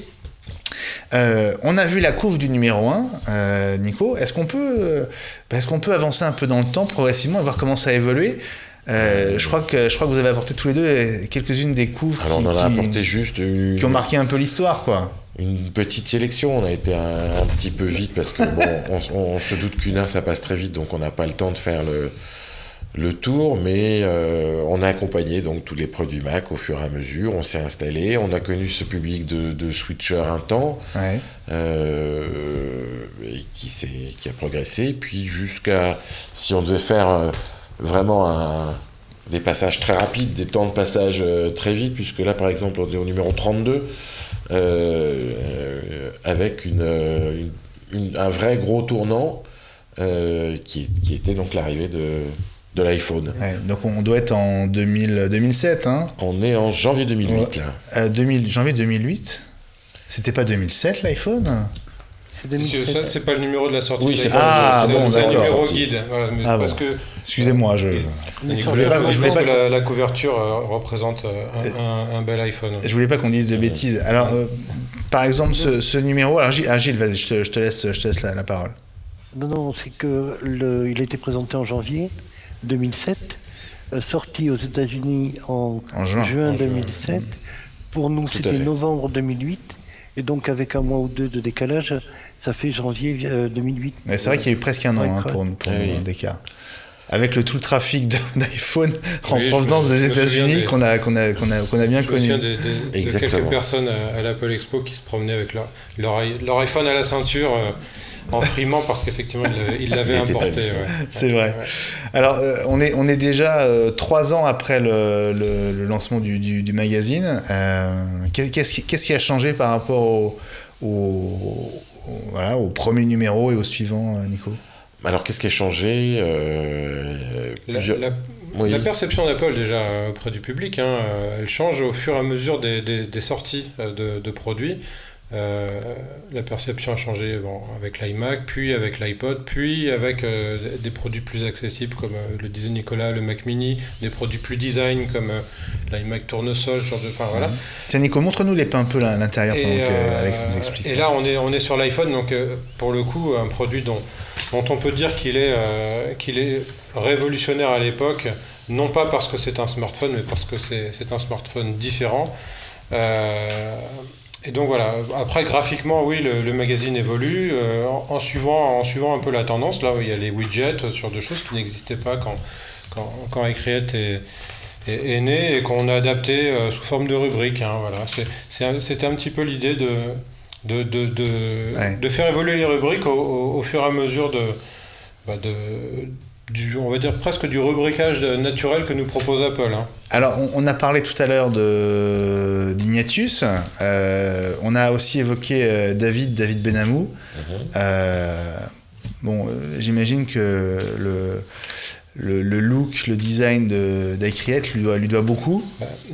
On a vu la couve du numéro 1, Nico. Est-ce qu'on peut avancer un peu dans le temps progressivement et voir comment ça a évolué? Je crois que vous avez apporté tous les deux quelques-unes des couves qui ont marqué un peu l'histoire, quoi.
Une petite sélection, on a été un petit peu vite parce que on se doute qu'une heure ça passe très vite, donc on n'a pas le temps de faire le tour, mais on a accompagné donc tous les produits Mac au fur et à mesure, on s'est installé, on a connu ce public de switchers un temps, qui a progressé, puis jusqu'à, si on devait faire vraiment des passages très rapides, des temps de passage très vite, puisque là par exemple on est au numéro 32, avec un vrai gros tournant qui était donc l'arrivée de l'iPhone.
Ouais, donc on doit être en 2007. Hein.
On est en janvier 2008.
Janvier 2008. C'était pas 2007 l'iPhone?
C'est 2007.
Ça, c'est pas le numéro de la sortie.
Oui,
c'est
le
numéro guide. Voilà, parce que
excusez-moi, je
voulais pas que la couverture représente un bel iPhone.
Je voulais pas qu'on dise de bêtises. Alors, par exemple, ce numéro. Alors, Gilles, vas-y, je te laisse la parole.
Non, c'est que il a été présenté en janvier 2007, sorti aux États-Unis en juin 2007. Pour nous, c'était novembre 2008. Et donc, avec un mois ou deux de décalage, ça fait janvier 2008.
Ouais, c'est vrai qu'il y a eu presque un an pour d'écart. Avec tout le trafic d'iPhone en provenance des États-Unis qu'on a bien connu.
Je me souviens de quelques personnes à l'Apple Expo qui se promenaient avec leur iPhone à la ceinture en frimant parce qu'effectivement ils l'avaient importé. Ouais.
C'est vrai. Ouais. Alors on est déjà 3 ans après le lancement du magazine. Qu'est-ce qui a changé par rapport au premier numéro et au suivant, Nico ?
Alors, qu'est-ce qui a changé
La perception d'Apple, déjà, auprès du public, elle change au fur et à mesure des sorties de produits. La perception a changé avec l'iMac, puis avec l'iPod, puis avec des produits plus accessibles comme le disait Nicolas, le Mac Mini, des produits plus design comme l'iMac tournesol, ce genre de... Enfin, voilà.
Tiens Nico, montre-nous un peu l'intérieur pendant que Alex nous explique ça.
Et là, on est sur l'iPhone, donc pour le coup, un produit dont on peut dire qu'il est révolutionnaire à l'époque, non pas parce que c'est un smartphone, mais parce que c'est un smartphone différent. Et donc voilà, après graphiquement, oui, le magazine évolue en suivant un peu la tendance. Là, il y a les widgets, ce genre de choses qui n'existaient pas quand iCreate est né et qu'on a adapté sous forme de rubrique. Voilà. C'était un petit peu l'idée de faire évoluer les rubriques au fur et à mesure on va dire presque du rubricage naturel que nous propose Apple.
Alors, on a parlé tout à l'heure d'Ignatius. On a aussi évoqué David Benamou. J'imagine que le look, le design d'iCreate lui doit beaucoup.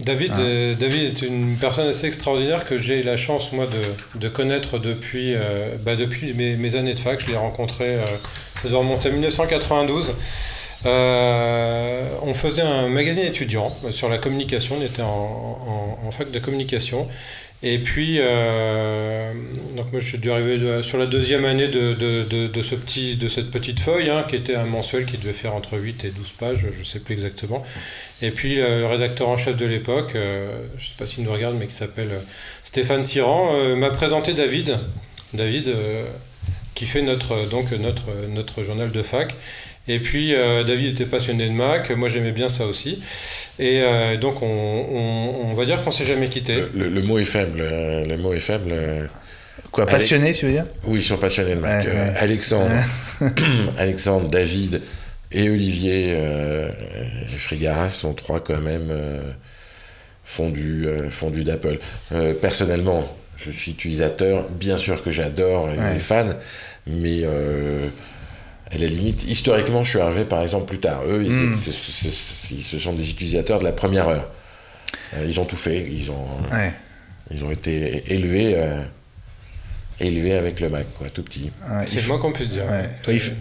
David est une personne assez extraordinaire que j'ai la chance, moi, de connaître depuis mes années de fac. Je l'ai rencontré, ça doit remonter à 1992. On faisait un magazine étudiant sur la communication. On était en fac de communication. Et puis, donc moi, je suis dû arriver sur la deuxième année de cette petite feuille, qui était un mensuel qui devait faire entre 8 et 12 pages, je ne sais plus exactement. Et puis, le rédacteur en chef de l'époque, je ne sais pas s'il nous regarde, mais qui s'appelle Stéphane Siran, m'a présenté David, qui fait notre journal de fac. Et puis, David était passionné de Mac, moi j'aimais bien ça aussi. Et donc, on va dire qu'on ne s'est jamais quitté.
Le mot est faible. Le mot est faible.
Quoi, passionné, tu veux dire ?
Oui, ils sont passionnés de Mac. Alexandre, David et Olivier Frigaras sont trois quand même fondus d'Apple. Personnellement, je suis utilisateur. Bien sûr que j'adore les fans, mais... à la limite, historiquement, je suis arrivé par exemple plus tard. Eux, ce sont des utilisateurs de la première heure. Ils ont tout fait. Ils ont été élevés avec le Mac, quoi, tout petit.
C'est le moins qu'on puisse dire.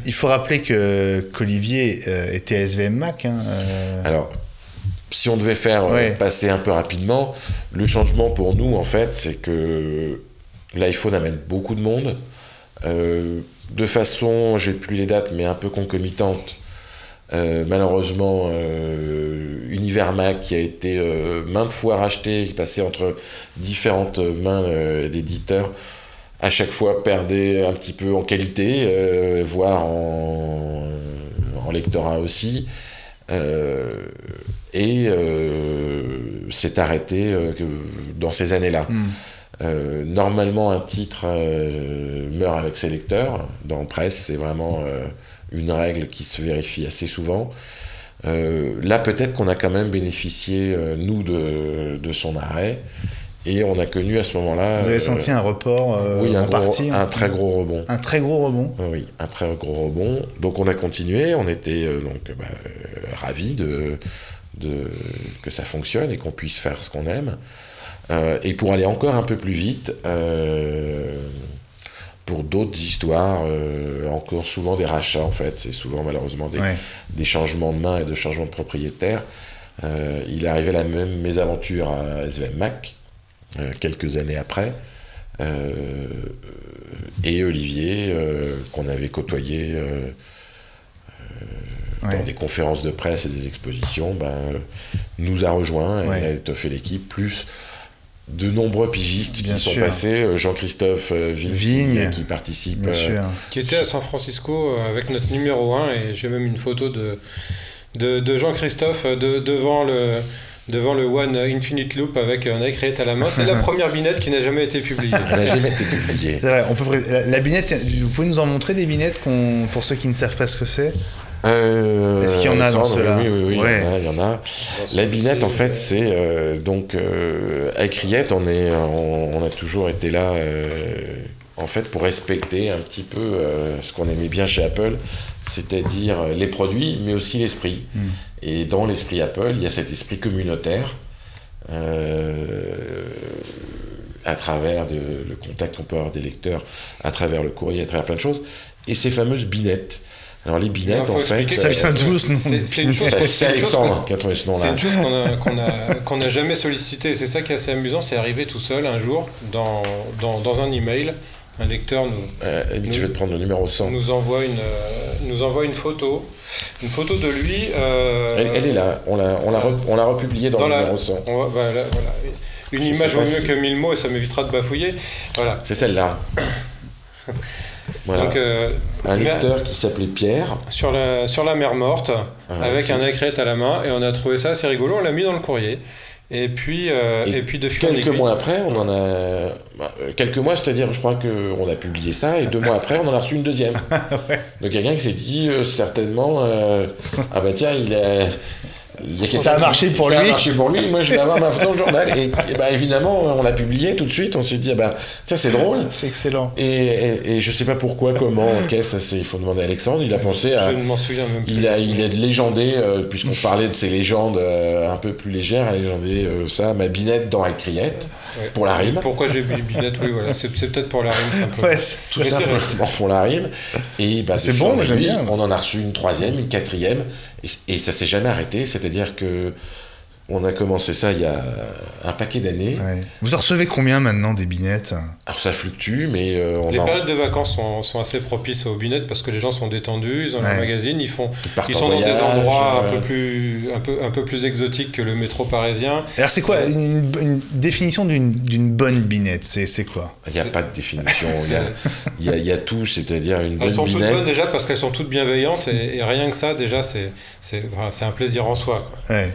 Il faut rappeler qu'Olivier était SVM Mac.
Alors, si on devait faire passer un peu rapidement, le changement pour nous, en fait, c'est que l'iPhone amène beaucoup de monde. De façon, j'ai plus les dates, mais un peu concomitante, malheureusement, Univers Mac qui a été maintes fois racheté, qui passait entre différentes mains d'éditeurs, à chaque fois perdait un petit peu en qualité, voire en lectorat aussi, et s'est arrêté dans ces années-là. Normalement, un titre meurt avec ses lecteurs. Dans Presse, c'est vraiment une règle qui se vérifie assez souvent. Là, peut-être qu'on a quand même bénéficié, nous, de son arrêt. Et on a connu à ce moment-là...
Vous avez senti un report
un très gros rebond.
Un très gros rebond.
Oui, un très gros rebond. Donc on a continué. On était ravis que ça fonctionne et qu'on puisse faire ce qu'on aime. Et pour aller encore un peu plus vite, pour d'autres histoires, encore souvent des rachats en fait, c'est souvent malheureusement des changements de main et de changements de propriétaire. Il est arrivé la même mésaventure à SVM Mac, quelques années après, et Olivier, qu'on avait côtoyé dans des conférences de presse et des expositions, nous a rejoints et a étoffé l'équipe, plus de nombreux pigistes qui sont passés, Jean-Christophe Vigne qui participe,
qui était à San Francisco avec notre numéro 1, et j'ai même une photo de Jean-Christophe devant le One Infinite Loop avec un iCreate à la main. C'est la première binette qui n'a jamais été publiée.
Elle n'a jamais été publiée.
C'est vrai, la binette, vous pouvez nous en montrer des binettes pour ceux qui ne savent pas ce que c'est? Est-ce qu'il y en a dans ceux-là?
Oui, il y en a. La binette, en fait, c'est iCreate, on a toujours été là en fait pour respecter un petit peu ce qu'on aimait bien chez Apple, c'est-à-dire les produits, mais aussi l'esprit. Et dans l'esprit Apple, il y a cet esprit communautaire à travers le contact qu'on peut avoir des lecteurs, à travers le courrier, à travers plein de choses, et ces fameuses binettes. Alors les binettes, en fait,
ça vient d'où ce nom?
C'est une chose,
c'est Alexandre qui a trouvé ce nom-là.
C'est une chose qu'on n'a jamais sollicité. C'est ça qui est assez amusant. C'est arrivé tout seul un jour dans un email. Un lecteur
je vais te prendre le numéro 100.
nous envoie une photo de lui.
Elle est là. On l'a republiée dans le numéro 100.
Voilà. Une image vaut mieux que 1000 mots, et ça m'évitera de bafouiller. Voilà.
C'est celle-là. Voilà.
Donc,
un lecteur qui s'appelait Pierre.
Sur la mer morte, avec un iCreate à la main, et on a trouvé ça assez rigolo, on l'a mis dans le courrier. Et puis de fil en aiguille.
Quelques mois après, on en a... Quelques mois, c'est-à-dire, je crois qu'on a publié ça, et 2 mois après, on en a reçu une deuxième. Donc quelqu'un qui s'est dit, certainement, ah bah tiens, il y a
ça a marché pour lui.
Ça a marché pour lui, moi je vais avoir ma photo dans le journal. Et évidemment, on l'a publié tout de suite, on s'est dit, tiens, c'est drôle.
C'est excellent.
Et je sais pas pourquoi, comment, il faut demander à Alexandre, il a pensé à...
Je ne m'en souviens même plus.
Il a légendé, puisqu'on parlait de ces légendes un peu plus légères, a légendé ma binette dans iCreate, pour la rime.
Pourquoi j'ai mis binette? Oui, voilà, c'est peut-être pour la rime, simplement.
Tout simplement pour la rime. Et
c'est bon, j'aime bien.
On en a reçu une 3e, une 4e, et ça s'est jamais arrêté, c'est-à-dire que on a commencé ça il y a un paquet d'années.
Ouais. Vous en recevez combien maintenant des binettes?
Alors ça fluctue, mais...
les périodes de vacances sont assez propices aux binettes parce que les gens sont détendus, ils ont leur magazine, ils sont dans des endroits un peu plus exotiques que le métro parisien.
Alors c'est quoi une définition d'une bonne binette? C'est quoi?
Il n'y a pas de définition, il y a tout, c'est-à-dire une bonne binette...
Elles sont toutes bonnes déjà parce qu'elles sont toutes bienveillantes et rien que ça déjà c'est un plaisir en soi.
Ouais.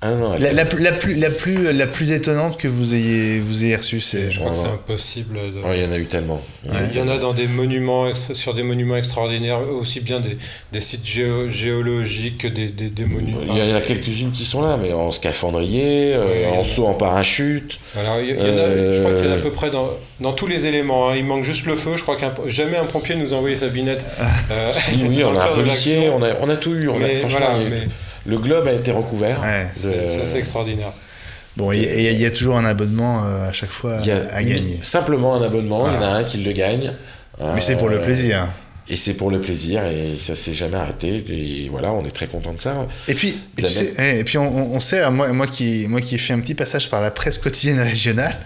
Ah non, la plus étonnante que vous ayez reçue, c'est...
Je crois que c'est impossible.
Il y en a eu tellement.
Il y en a dans des monuments, sur des monuments extraordinaires, aussi bien des sites géologiques que des monuments.
Il y en a quelques-unes qui sont là, mais en scaphandrier, en saut en parachute.
Alors, je crois qu'il y en a à peu près dans tous les éléments. Hein. Il manque juste le feu. Je crois que jamais un pompier nous a envoyé sa binette.
Oui, on a un policier, on a tout eu. Le globe a été recouvert.
C'est assez extraordinaire.
Bon, il y a toujours un abonnement à chaque fois à gagner.
Simplement un abonnement, il y en a un qui le gagne.
Mais c'est pour le plaisir.
Et c'est pour le plaisir, et ça s'est jamais arrêté. Et voilà, on est très content de ça.
Et puis on sait, moi qui ai fait un petit passage par la presse quotidienne régionale,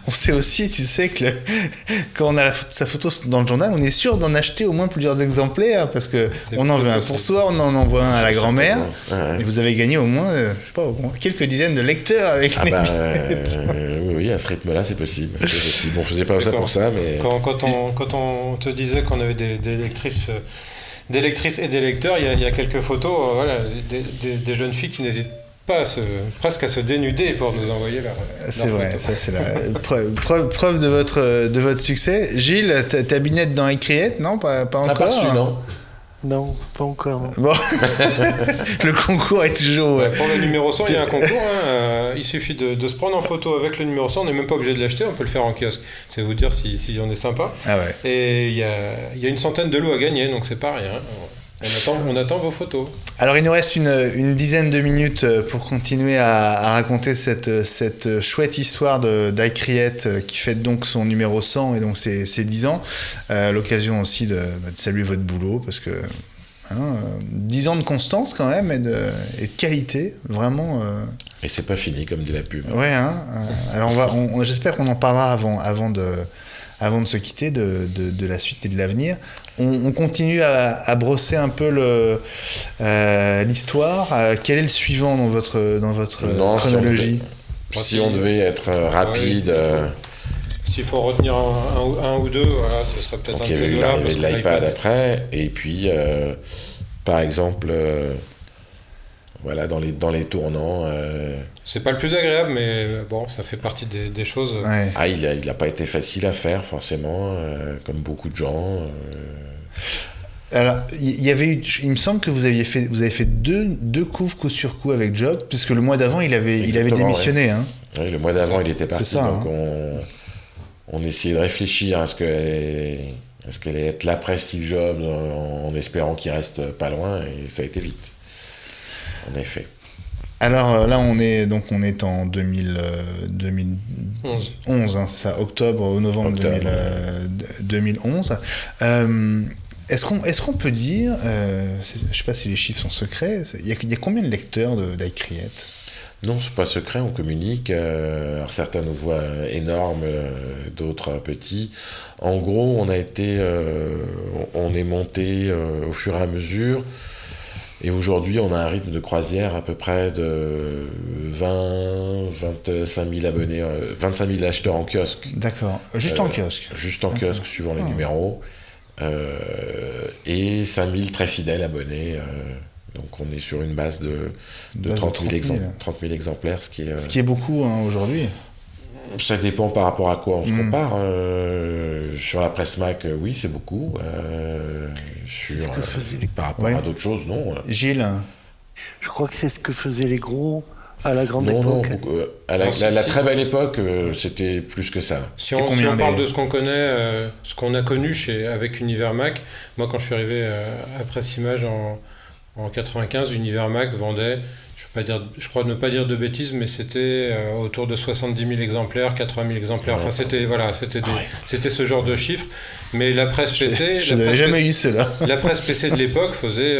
on sait aussi, tu sais, que quand on a sa photo dans le journal, on est sûr d'en acheter au moins plusieurs exemplaires, parce qu'on en veut un pour soi, on en envoie un à la grand-mère, et vous avez gagné au moins, je sais pas, quelques dizaines de lecteurs avec les binettes.
Oui, à ce rythme-là, c'est possible. Bon, on faisait pas ça pour ça, mais...
Quand on te disait qu'on avait des lectrices et des lecteurs, il y a quelques photos, des jeunes filles qui n'hésitent pas presque à se dénuder pour nous envoyer leur
c'est vrai, photo. Ça c'est la preuve de votre succès. Gilles, ta binette dans iCreate, non, pas encore.
Pas reçu, non.
Non, pas encore. Non.
Bon, le concours est toujours...
Pour le numéro 100, il y a un concours. Il suffit de se prendre en photo avec le numéro 100. On n'est même pas obligé de l'acheter, on peut le faire en kiosque. C'est vous dire si on est sympa.
Ah ouais.
Et il y a une centaine de lots à gagner, donc c'est pas rien. On attend vos photos.
Alors il nous reste une dizaine de minutes pour continuer à raconter cette chouette histoire d'Icriette qui fête donc son numéro 100 et donc ses 10 ans. L'occasion aussi de saluer votre boulot parce que 10 ans de constance quand même et de qualité, vraiment.
Et c'est pas fini comme dit la pub.
Ouais, alors j'espère qu'on en parlera avant de se quitter de la suite et de l'avenir. On continue à brosser un peu l'histoire. Quel est le suivant dans votre chronologie?
Si on devait être rapide...
S'il faut retenir un ou deux, voilà, ce serait peut-être un de ces deux-là.
Il y avait l'iPad après, et puis, par exemple, voilà, dans les tournants...
C'est pas le plus agréable, mais bon, ça fait partie des choses.
Ouais.
Ah, il n'a pas été facile à faire, forcément, comme beaucoup de gens.
Alors, il me semble que vous avez fait deux couves coup sur coup avec Job, puisque le mois d'avant, il avait démissionné. Ouais. Hein.
Oui, le mois d'avant, il était parti,
ça,
donc on essayait de réfléchir à ce qu'elle allait être l'après Steve Jobs, en espérant qu'il reste pas loin, et ça a été vite, en effet.
Alors là, on est en 2011, hein, c'est ça, novembre 2011. Est-ce qu'on peut dire, je ne sais pas si les chiffres sont secrets, il y a combien de lecteurs d'Icriette ?
Non, c'est pas secret, on communique. Alors certains nous voient énormes, d'autres petits. En gros, on est monté au fur et à mesure. Et aujourd'hui, on a un rythme de croisière à peu près de 25 000 abonnés, 25 000 acheteurs en kiosque.
D'accord. Juste en kiosque.
Juste en kiosque, suivant les numéros. Et 5 000 très fidèles abonnés. Donc on est sur une base de 30 000 exemplaires, ce qui est
beaucoup par
ça dépend par rapport à quoi on se compare. Sur la presse Mac, oui, c'est beaucoup. Par rapport à d'autres choses, non.
Gilles,
je crois que c'est ce que faisaient les gros à la grande époque.
Non, à la très belle époque, c'était plus que ça.
Si on parle de ce qu'on connaît, ce qu'on a connu avec Univers Mac, moi quand je suis arrivé à Presse Image en 95, Univers Mac vendait, je crois ne pas dire de bêtises, mais c'était autour de 70 000 exemplaires, 80 000 exemplaires. Enfin, c'était ce genre de chiffres. Mais la presse PC...
Je n'avais jamais eu cela.
La presse PC de l'époque faisait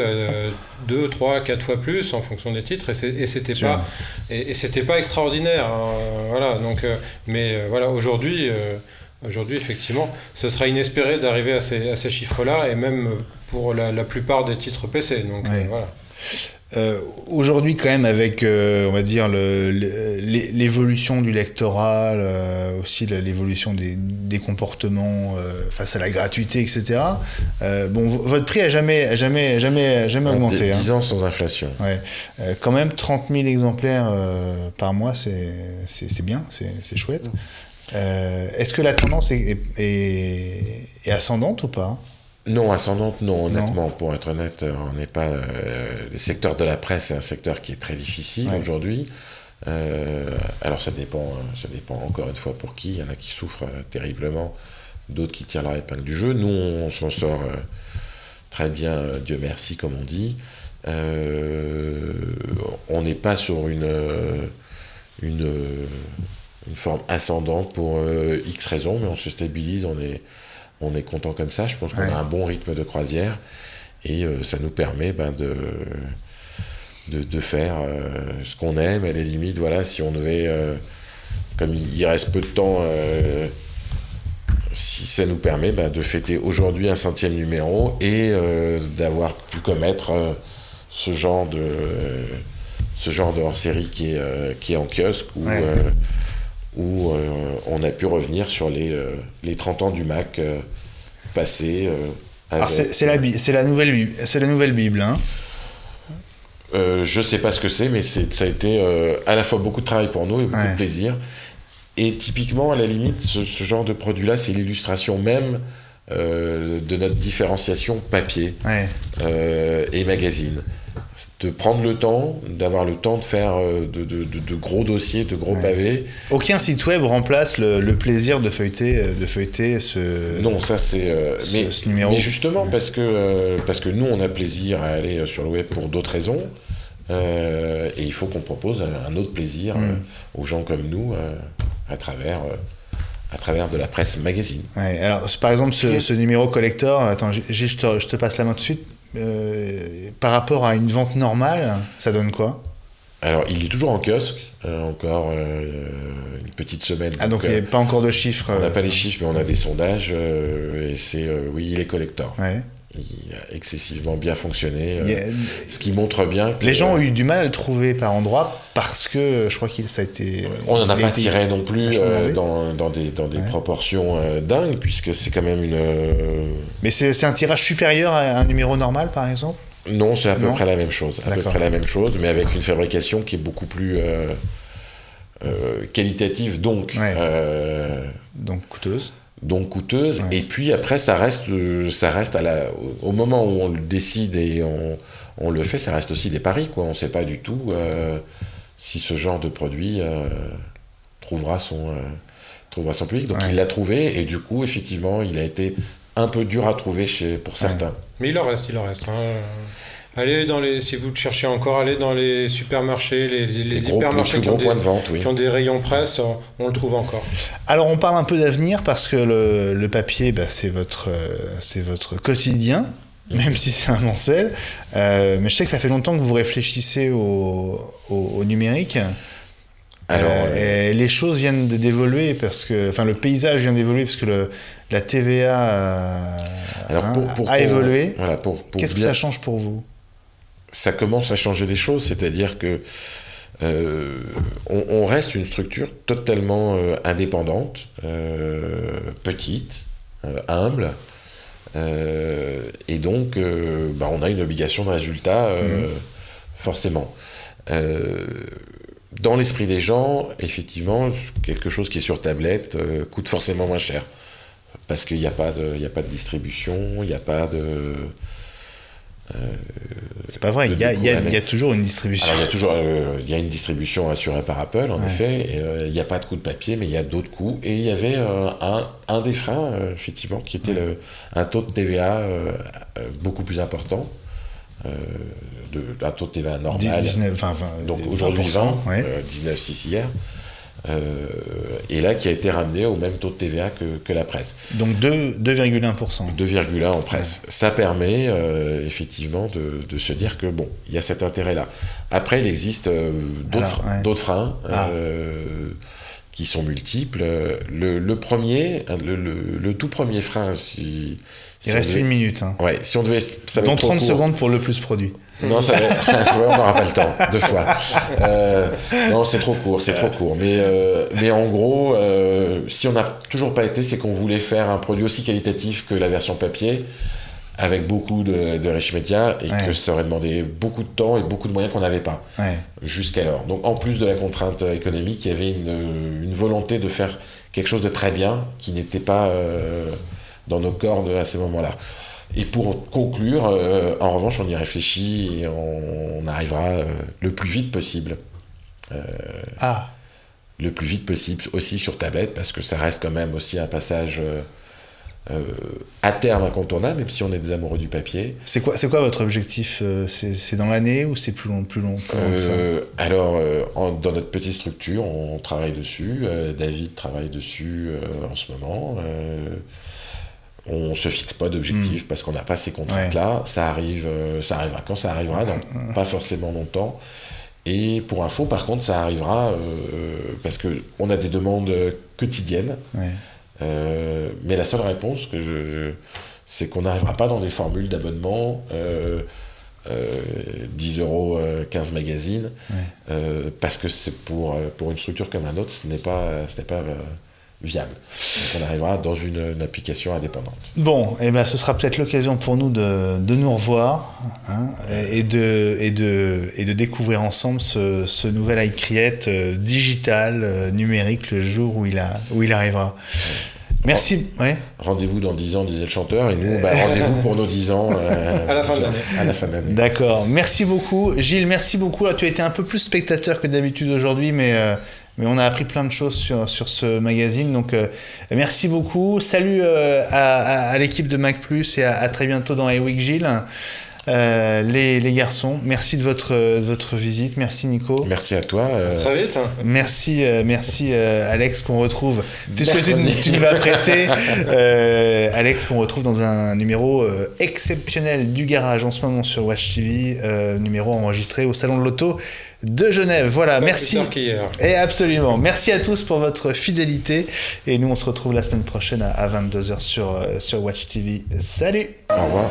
2, 3, 4 fois plus en fonction des titres, et c'était pas extraordinaire. Hein, voilà, donc, voilà, aujourd'hui, effectivement, ce sera inespéré d'arriver à ces chiffres-là, et même pour la plupart des titres PC. Donc, voilà.
Aujourd'hui, quand même, avec, on va dire, l'évolution du lectorat, aussi l'évolution des comportements face à la gratuité, etc. Votre prix a jamais augmenté.
10 ans sans inflation.
Ouais. Quand même, 30 000 exemplaires par mois, c'est bien, c'est chouette. Est-ce que la tendance est ascendante ou pas ?
Non, ascendante, non, honnêtement, pour être honnête, on n'est pas... le secteur de la presse, c'est un secteur qui est très difficile aujourd'hui. Alors ça dépend encore une fois pour qui. Il y en a qui souffrent terriblement, d'autres qui tirent leur épingle du jeu. Nous, on s'en sort très bien, Dieu merci, comme on dit. On n'est pas sur une forme ascendante pour X raisons, mais on se stabilise, on est content comme ça. Je pense qu'on a un bon rythme de croisière et ça nous permet de faire ce qu'on aime. À la limite, voilà, si on devait, comme il reste peu de temps, si ça nous permet de fêter aujourd'hui un 100e numéro et d'avoir pu commettre ce genre de hors-série qui est en kiosque où on a pu revenir sur les 30 ans du Mac passés.
Alors c'est la nouvelle Bible, hein.
Je sais pas ce que c'est, mais ça a été à la fois beaucoup de travail pour nous et beaucoup de plaisir. Et typiquement, à la limite, ce genre de produit-là, c'est l'illustration même de notre différenciation papier et magazine. de prendre le temps, d'avoir le temps de faire de gros dossiers, de gros pavés.
Aucun site web remplace le plaisir de feuilleter ce...
Non, ça c'est...
ce numéro.
Mais justement, parce que nous, on a plaisir à aller sur le web pour d'autres raisons. Et il faut qu'on propose un autre plaisir aux gens comme nous à travers de la presse magazine.
Ouais, alors, par exemple, ce numéro collector, attends, je te passe la main tout de suite. Par rapport à une vente normale, ça donne quoi?
Alors, il est toujours en kiosque, encore une petite semaine.
Ah, donc il n'y a pas encore de chiffres.
On n'a pas les chiffres, mais on a des sondages. Et c'est, oui, il est collector.
Ouais.
Il a excessivement bien fonctionné, ce qui montre bien que...
Les gens ont eu du mal à le trouver par endroits parce que je crois que ça a été...
On n'en a pas tiré non plus dans des proportions dingues, puisque c'est quand même une...
Mais c'est un tirage supérieur à un numéro normal, par exemple?
Non, c'est à peu près la même chose. À peu près la même chose, mais avec une fabrication qui est beaucoup plus qualitative, donc
coûteuse.
Et puis après ça reste au moment où on le décide et on le fait, ça reste aussi des paris, quoi. On ne sait pas du tout si ce genre de produit trouvera son public. Donc il l'a trouvé, et du coup effectivement il a été un peu dur à trouver pour certains.
Mais il en reste. Allez si vous le cherchez encore, allez dans les supermarchés, les hypermarchés qui ont des rayons presse, on le trouve encore.
Alors on parle un peu d'avenir parce que le papier, c'est votre quotidien, même si c'est un mensuel. Mais je sais que ça fait longtemps que vous réfléchissez au numérique. Alors, et les choses viennent d'évoluer le paysage vient d'évoluer parce que la TVA a évolué.
Voilà,
Qu'est-ce que ça change pour vous?
Ça commence à changer les choses, c'est-à-dire que on reste une structure totalement indépendante, petite, humble, et donc on a une obligation de résultat, forcément. Dans l'esprit des gens, effectivement, quelque chose qui est sur tablette coûte forcément moins cher, parce qu'il n'y a pas de distribution, il n'y a pas de...
c'est pas vrai, il y a toujours une distribution.
Alors, il y a une distribution assurée par Apple, en effet. Il n'y a pas de coût de papier, mais il y a d'autres coûts. Et il y avait un des freins, effectivement, qui était un taux de TVA beaucoup plus important. Un taux de TVA normal.
19,
donc aujourd'hui 20, 19,6 hier. Et là, qui a été ramené au même taux de TVA que la presse.
Donc 2,1%.
2,1 en presse. Ça permet effectivement de se dire que il y a cet intérêt-là. Après, il existe d'autres freins qui sont multiples. Le premier, le tout premier frein,
il reste une minute. Hein.
Ouais, si on devait...
Dans 30 secondes pour le plus produit.
Non, on n'aura pas le temps, 2 fois. Non, c'est trop court. Mais en gros, si on n'a toujours pas été, c'est qu'on voulait faire un produit aussi qualitatif que la version papier, avec beaucoup de riches médias, et que ça aurait demandé beaucoup de temps et beaucoup de moyens qu'on n'avait pas jusqu'alors. Donc en plus de la contrainte économique, il y avait une volonté de faire quelque chose de très bien, qui n'était pas dans nos cordes à ce moment-là. Et pour conclure, en revanche, on y réfléchit et on arrivera le plus vite possible. Le plus vite possible, aussi sur tablette, parce que ça reste quand même aussi un passage à terme incontournable, même si on est des amoureux du papier.
C'est quoi votre objectif? C'est dans l'année ou c'est plus long que ça?
Alors, dans notre petite structure, on travaille dessus. David travaille dessus en ce moment. On ne se fixe pas d'objectif parce qu'on n'a pas ces contraintes-là. Ça arrivera quand ça arrivera, dans pas forcément longtemps. Et pour info, par contre, ça arrivera parce qu'on a des demandes quotidiennes. Mais la seule réponse c'est qu'on n'arrivera pas dans des formules d'abonnement 10 €, 15 magazines, parce que c'est pour une structure comme un autre, ce n'est pas viable. Donc on arrivera dans une application indépendante.
Bon, ce sera peut-être l'occasion pour nous de nous revoir et de découvrir ensemble ce nouvel iCreate digital, numérique, le jour où il arrivera. Merci. Ouais.
Rendez-vous dans 10 ans, disait le chanteur, et nous, rendez-vous pour nos 10 ans
à la fin de l'année.
D'accord. Merci beaucoup. Gilles, merci beaucoup. Alors, tu as été un peu plus spectateur que d'habitude aujourd'hui, mais on a appris plein de choses sur ce magazine. Donc, merci beaucoup. Salut à l'équipe de Mac+, et à très bientôt dans iWeek, Gilles. Les garçons, merci de votre visite. Merci Nico.
Merci à toi.
Très vite.
Merci Alex, qu'on retrouve, puisque tu nous l'as prêté. Alex, qu'on retrouve dans un numéro exceptionnel du Garage en ce moment sur Watch TV, numéro enregistré au Salon de l'Auto de Genève. Voilà, merci. Et absolument. Merci à tous pour votre fidélité. Et nous, on se retrouve la semaine prochaine à 22h sur Watch TV. Salut.
Au revoir.